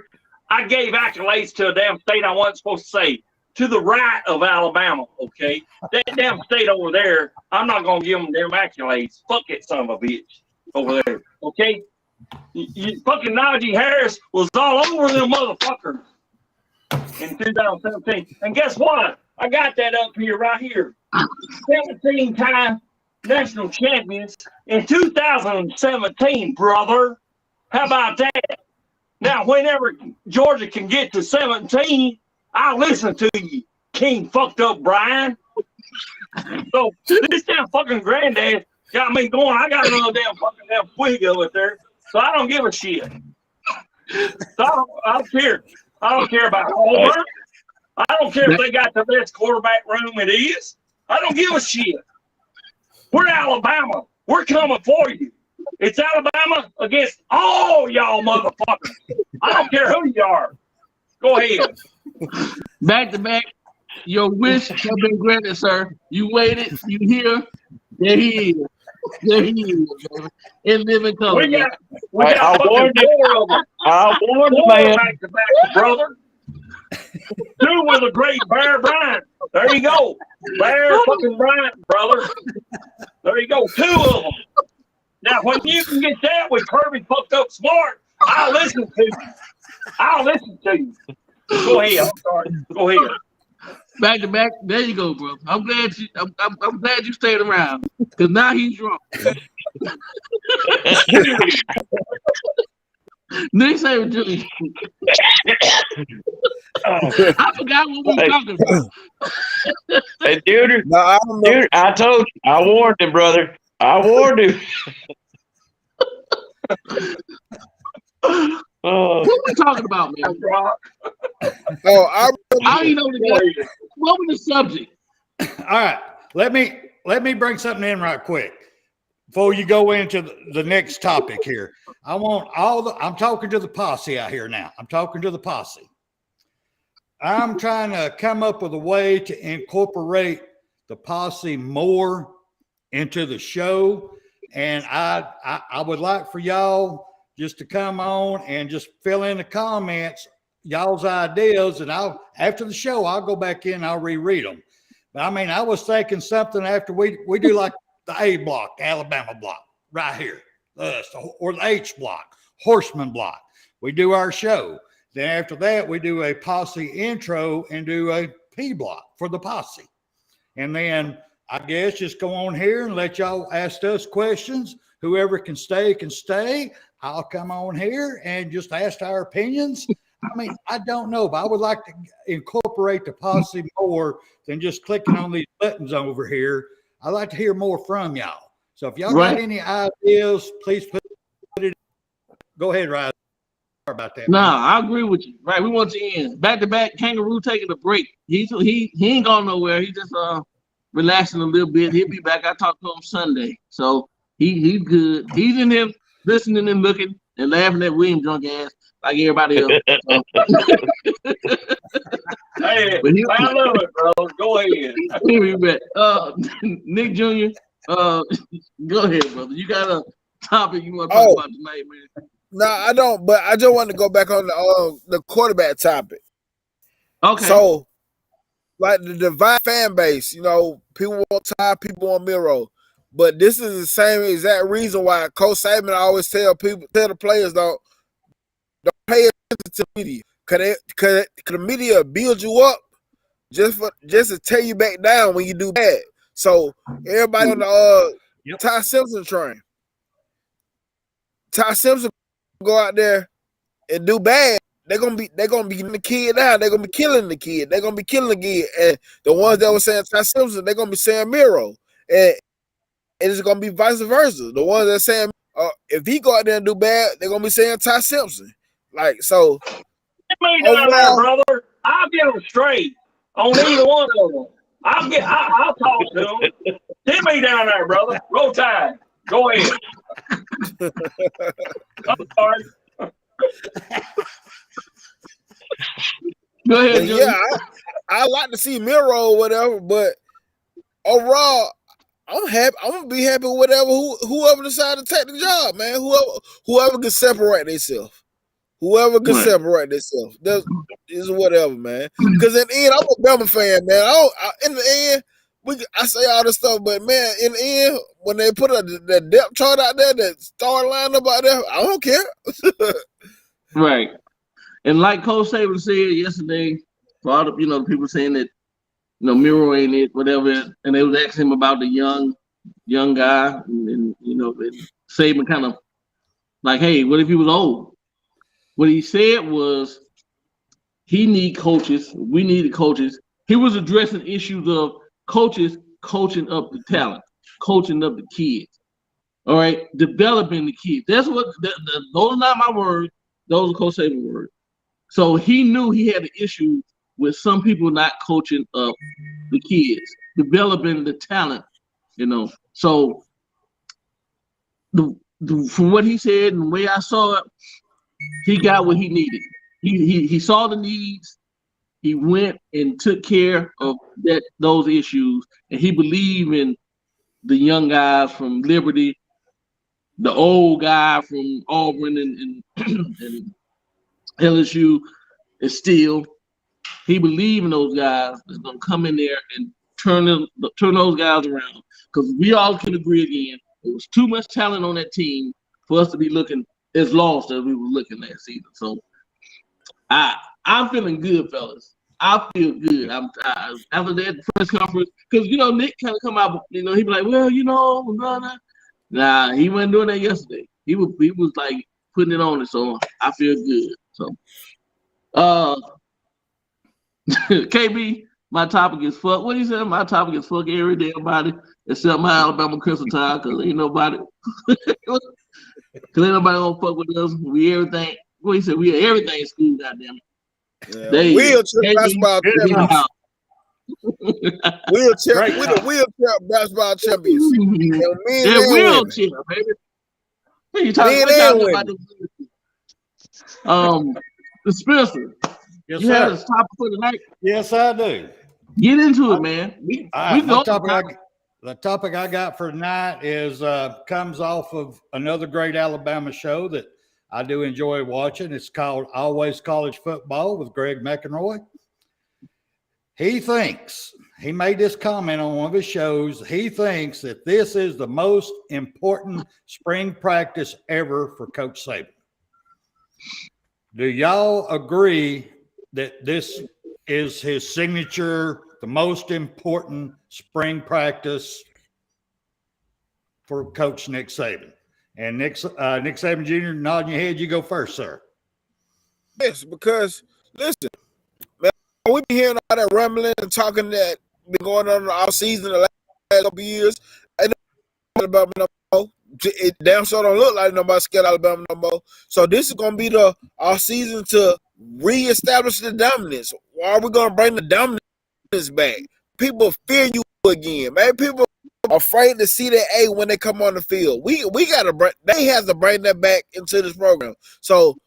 S5: I gave accolades to a damn state I wasn't supposed to say. To the right of Alabama, okay? That damn state over there, I'm not gonna give them damn accolades. Fuck it, son of a bitch. Over there. Okay? You fucking Najee Harris was all over them motherfuckers in 2017. And guess what? I got that up here right here. 17-time national champions in 2017, brother. How about that? Now, whenever Georgia can get to 17, I'll listen to you, King fucked up Brian. So this damn fucking granddad got me going. I got another damn twig over there. So I don't give a shit. So I don't care. I don't care about Auburn. I don't care if they got the best quarterback room it is. I don't give a shit. We're Alabama. We're coming for you. It's Alabama against all y'all motherfuckers. I don't care who you are. Go ahead.
S4: Back to back. Your wish has been granted, sir. You waited. You here. There he is. There he is, baby. In living color.
S5: We got
S11: I
S5: fucking
S11: warned him.
S5: four of them.
S11: I warned the
S5: Four
S11: man.
S5: back to back, brother. Two with a great Bear Bryant. There you go. Bear fucking Bryant, brother. There you go. Two of them. Now, when you can get that with Kirby fucked up smart, I'll listen to you. I'll listen to you. Go ahead. I'm sorry. Go ahead.
S4: Back to back. There you go, bro. I'm glad you stayed around because now he's drunk. Nick Saban Jr. I forgot what we were talking about.
S11: Hey, dude,
S7: No, I don't know.
S11: dude, I told you. I warned him, brother. I warned him. Oh.
S4: What we talking about, man?
S7: Oh, I
S4: I don't even know the guy. What was the subject?
S10: All right, let me bring something in right quick before you go into the next topic here. I want I'm talking to the posse out here now. I'm talking to the posse. I'm trying to come up with a way to incorporate the posse more into the show, and I would like for y'all just to come on and just fill in the comments, y'all's ideas, and after the show I'll go back in and I'll reread them. But I mean, I was thinking something after we do like the A block, Alabama block, right here, or the H block, Horseman block. We do our show. Then after that, we do a posse intro and do a P block for the posse. And then I guess just go on here and let y'all ask us questions. Whoever can stay can stay. I'll come on here and just ask our opinions. I mean, I don't know, but I would like to incorporate the posse more than just clicking on these buttons over here. I'd like to hear more from y'all. So if y'all got any ideas, please put it. Go ahead, Ryan. Sorry about that.
S4: Nah, I agree with you. Right, we want you in. Back to back, Kangaroo taking a break. He ain't going nowhere. He just relaxing a little bit. He'll be back. I talked to him Sunday, so he's good. He's in there listening and looking and laughing at William drunk ass like everybody else. So.
S5: Hey, I love it, bro. Go ahead.
S4: Nick Jr., go ahead, brother. You got a topic you want to talk about tonight, man?
S7: No, I don't. But I just want to go back on the quarterback topic.
S4: Okay.
S7: So, like the divide fan base, people want Ty, people want Miro. But this is the same exact reason why Coach Saban always tell the players don't pay attention to the media. Cause the media build you up just to tear you back down when you do bad. So everybody on the Ty Simpson train. Ty Simpson go out there and do bad. They're gonna be getting the kid down. They're gonna be killing the kid. They're gonna be killing the kid. And the ones that were saying Ty Simpson, they're gonna be saying Miro. And it's gonna be vice versa. The ones that saying if he go out there and do bad, they're gonna be saying Ty Simpson. Like so.
S5: Get me down there, brother. I'll get them straight on either one of them. I'll talk to them. Get me down there, brother. Roll Tide. Go ahead. I'm sorry.
S4: Go ahead, Junior.
S7: Yeah, I like to see Miro or whatever, but overall, I'm happy. I'm gonna be happy with whoever decide to take the job, man. Whoever can separate themselves. Whoever can separate themselves. That is whatever, man. Because in the end, I'm a Bama fan, man. In the end, I say all this stuff, but man, in the end, when they put the depth chart out there, that star lineup out there, I don't care.
S4: Right. And like Coach Saban said yesterday, for all the people saying that Miro ain't it, whatever, and they was asking him about the young guy, and Saban kind of like, hey, what if he was old? What he said was he need coaches. We needed coaches. He was addressing issues of coaches coaching up the talent, coaching up the kids. All right, developing the kids. That's what. Those are not my words. Those are Coach Saban's words. So he knew he had an issue with some people not coaching up the kids, developing the talent. So from what he said and the way I saw it, he got what he needed. He saw the needs. He went and took care of those issues, and he believed in the young guys from Liberty, the old guy from Auburn and LSU, and still he believe in those guys that's gonna come in there and turn those guys around. Because we all can agree again, there was too much talent on that team for us to be looking as lost as we were looking last season. So I'm feeling good, fellas. I feel good. After that press conference, because Nick kind of come out, he be like, well, nah, he wasn't doing that yesterday. He was like putting it on it, so I feel good. So KB, my topic is fuck. What he said? My topic is fuck every damn body except my Alabama Crimson Tide, because ain't nobody gonna fuck with us. We everything. What he said? We everything in school, goddamn it.
S7: Yeah, wheelchair basketball champions. Wheelchair basketball champions.
S4: They're wheelchair, baby. What are you talking about? Spencer,
S10: Yes,
S4: you
S10: sir.
S4: had a topic for tonight?
S10: Yes, I do.
S4: Get into it, man.
S10: The topic I got for tonight is comes off of another great Alabama show that I do enjoy watching. It's called Always College Football with Greg McElroy. He made this comment on one of his shows. He thinks that this is the most important spring practice ever for Coach Saban. Do y'all agree that this is his signature, the most important spring practice for Coach Nick Saban? And Nick Saban Jr., nodding your head, you go first, sir.
S7: Yes, because listen, man, we've been hearing all that rambling and talking that been going on all season the last couple years. Ain't nobody Alabama no more. It damn sure don't look like nobody scared Alabama no more. So this is gonna be the all season to reestablish the dominance. Why are we gonna bring the dominance back? People fear you again, man. People afraid to see that A when they come on the field. We gotta bring. They have to bring that back into this program. So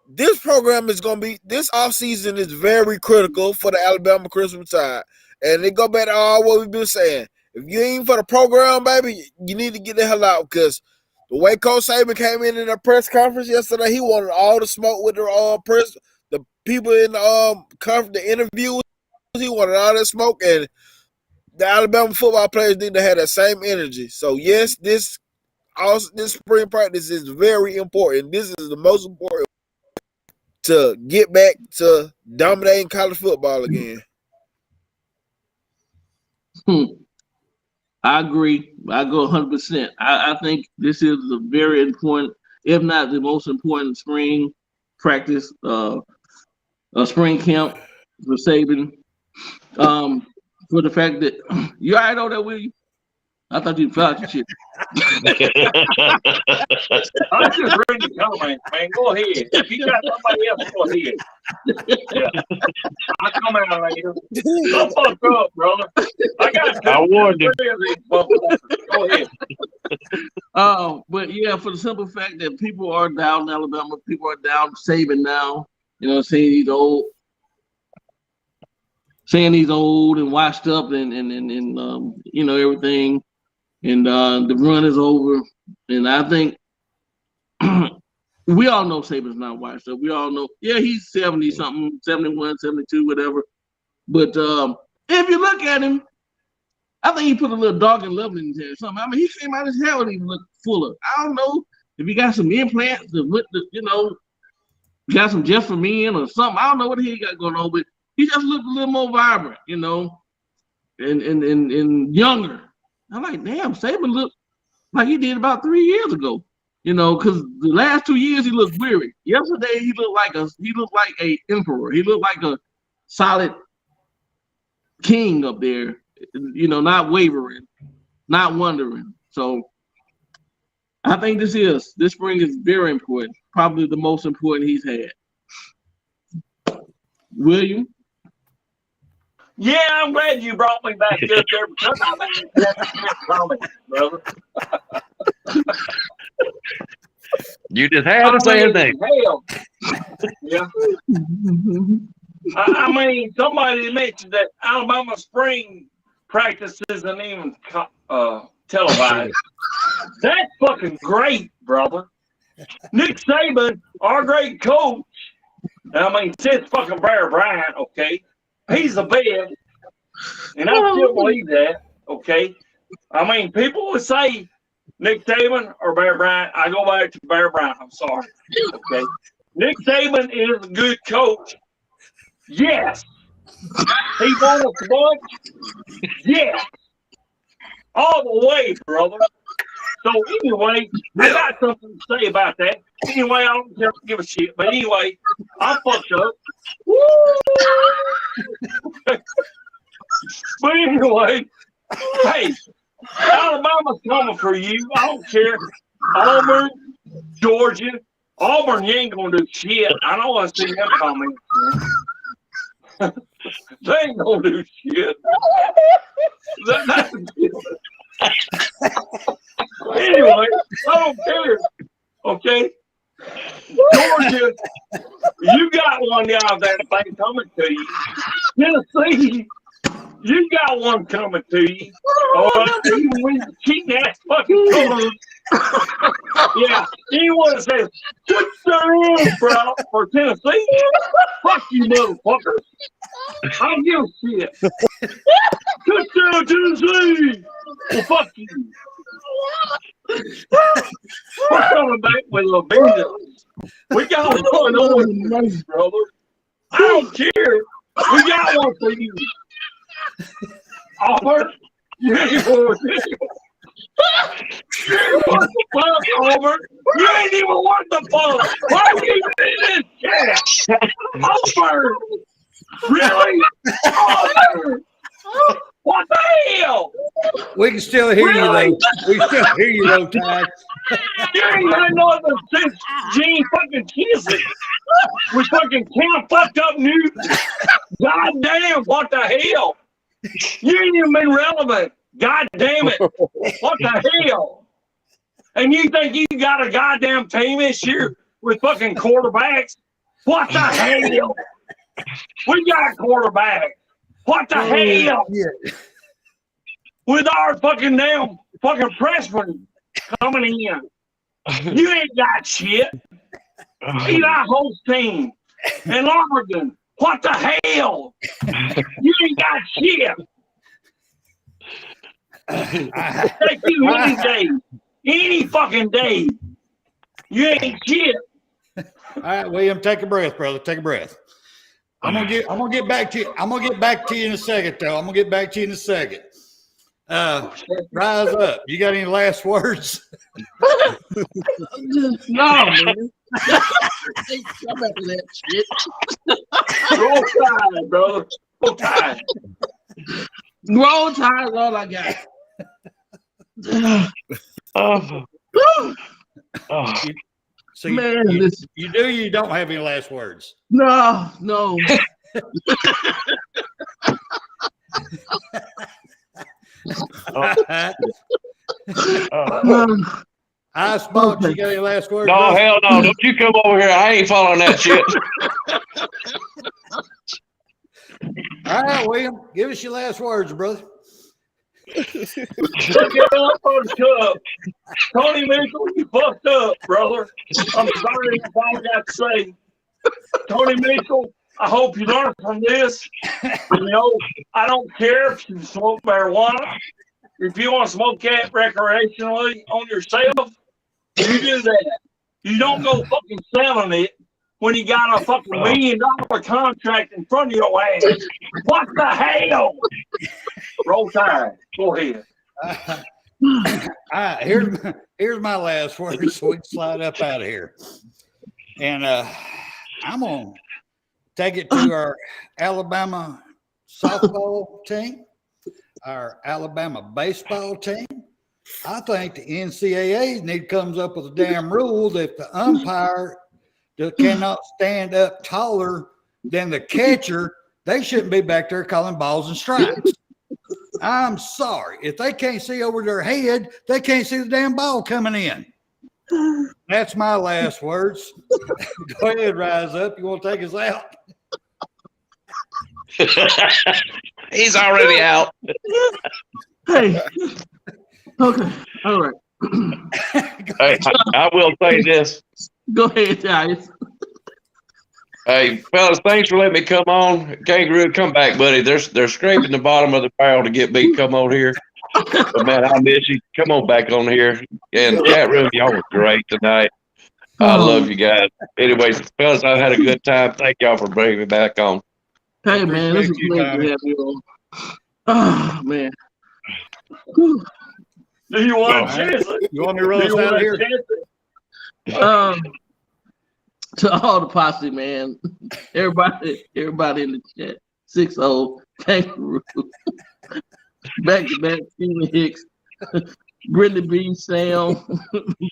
S7: this program is gonna be this offseason is very critical for the Alabama Crimson Tide, and they go back to all what we've been saying. If you ain't for the program, baby, you need to get the hell out, because the way Coach Saban came in a press conference yesterday, he wanted all the smoke with the people in the interviews. He wanted all that smoke, and the Alabama football players need to have that same energy. So yes, this spring practice is very important. This is the most important to get back to dominating college football again.
S4: I agree. I go 100%. I think this is a very important, if not the most important spring practice, spring camp for Saban. For the fact that you already know that, will you? I thought you felt your shit.
S5: I'm just ready to comment, man. Go ahead. If you got somebody else, go ahead. Yeah. I'll come out later. Don't fuck up, brother. I warned you. Go ahead.
S4: But yeah, for the simple fact that people are down in Alabama, people are down Saban now. Saying he's old. Saying he's old and washed up and everything. And the run is over. And I think we all know Saban's not washed up. We all know, yeah, he's 70-something, 71, 72, whatever. But if you look at him, I think he put a little dog and love in his head or something. I mean, he came out his hair and he looked fuller. I don't know if he got some implants got some Jeff from men or something. I don't know what he got going on, but he just looked a little more vibrant, and younger. I'm like, damn, Saban looked like he did about 3 years ago, because the last 2 years he looked weary. Yesterday he looked like a emperor. He looked like a solid king up there, not wavering, not wondering. So I think this spring is very important, probably the most important he's had. William?
S5: Yeah, I'm glad you brought me back up there because I'm brother.
S11: You just had to say his name.
S5: Yeah. I mean, somebody mentioned that Alabama spring practice isn't even televised. That's fucking great, brother. Nick Saban, our great coach, since fucking Bear Bryant, okay, he's the best, and I still believe that, okay. People would say Nick Saban or Bear Bryant. I go back to Bear Bryant. I'm sorry, okay. Nick Saban is a good coach. Yes. He won us a bunch. Yes. All the way, brother. So anyway, I got something to say about that. Anyway, I don't give a shit. But anyway, I'm fucked up. Woo! But anyway, hey, Alabama's coming for you. I don't care. Auburn, Georgia. Auburn, you ain't gonna do shit. I don't want to see them comment. They ain't gonna do shit. Anyway, I don't care. Okay. Georgia, you got one down there thing coming to you. Tennessee, you got one coming to you. All right, even when you cheating ass fucking colors. Yeah, anyone that says, put their hands, bro, for Tennessee, fuck you, motherfuckers. I don't give a shit. Touchdown, Tennessee. Well, fuck you. We're coming back with a vengeance. We got one on you, brother. I don't care. We got one for you. Auburn, you ain't worth it. You ain't worth the fuck, Auburn. You ain't even worth the fuck. Why are you in this chat? Auburn. Really? Auburn. What the hell?
S10: We can still hear you, though. We still hear you, though, Ty.
S5: You ain't had no other since Gene fucking Kissick. We fucking can't fucked up news. God damn, what the hell? You ain't even been relevant. God damn it. What the hell? And you think you got a goddamn team this year with fucking quarterbacks? What the hell? We got quarterbacks. What the hell? Yeah. With our fucking damn fucking freshmen coming in. You ain't got shit. Beat our whole team. And Oregon. What the hell? You ain't got shit. Take you any day. Any fucking day. You ain't shit.
S10: All right, William, take a breath, brother. Take a breath. I'm gonna get back to you. I'm gonna get back to you in a second, though. I'm gonna get back to you in a second. Rise up. You got any last words?
S4: No, man. I'm about to that shit.
S5: Roll Tide, brother. Roll Tide.
S4: Roll Tide is all I got.
S10: So
S4: man,
S10: you do, you don't have any last words?
S4: No.
S10: Icebox, you got any last words?
S11: No,
S10: brother?
S11: hell no. Don't you come over here. I ain't following that shit.
S10: All right, William, give us your last words, brother.
S5: Look it up on the cup. Tony Mitchell, you fucked up, brother. I'm sorry if all I got to say. Tony Mitchell, I hope you learn from this. You know, I don't care if you smoke marijuana. If you want to smoke that recreationally on yourself, you do that. You don't go fucking selling it when you got a fucking $1 million contract in front of your ass. What the hell? Roll Tide. Go ahead.
S10: All right, here's my last words so we can slide up out of here. And I'm going to take it to our Alabama softball team, our Alabama baseball team. I think the NCAA need comes up with a damn rule that the umpire cannot stand up taller than the catcher. They shouldn't be back there calling balls and strikes. I'm sorry. If they can't see over their head, they can't see the damn ball coming in. That's my last words. Go ahead, Rise Up. You want to take us out?
S11: He's already out.
S4: Hey. Okay. All right.
S11: Hey, I will say this.
S4: Go ahead, guys.
S11: Hey, fellas, thanks for letting me come on. Kangaroo, come back, buddy. They're scraping the bottom of the barrel to get me to come on here. But, man, I miss you. Come on back on here. And chat room, y'all were great tonight. I love you guys. Anyways, fellas, I had a good time. Thank y'all for bringing me back on.
S4: Hey, man, this is a pleasure to have you on. Oh, man. Whew.
S5: Do you want to chance it?
S10: You want me to roll us out of here?
S4: To all the posse, man. Everybody in the chat. 6-0, Kangaroo. Back to back, Stephen Hicks, Brittany B, Sam,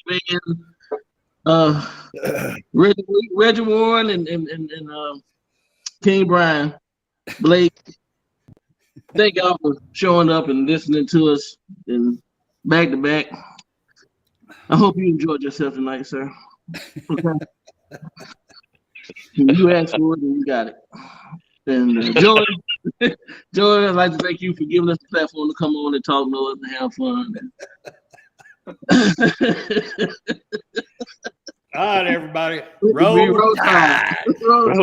S4: Ben, Reggie Warren, and King Brian, Blake. Thank y'all for showing up and listening to us and back to back. I hope you enjoyed yourself tonight, sir. Okay. You asked for it and you got it. And Joey, I'd like to thank you for giving us the platform to come on and talk noise and have fun.
S10: All right, everybody. Roll Tide.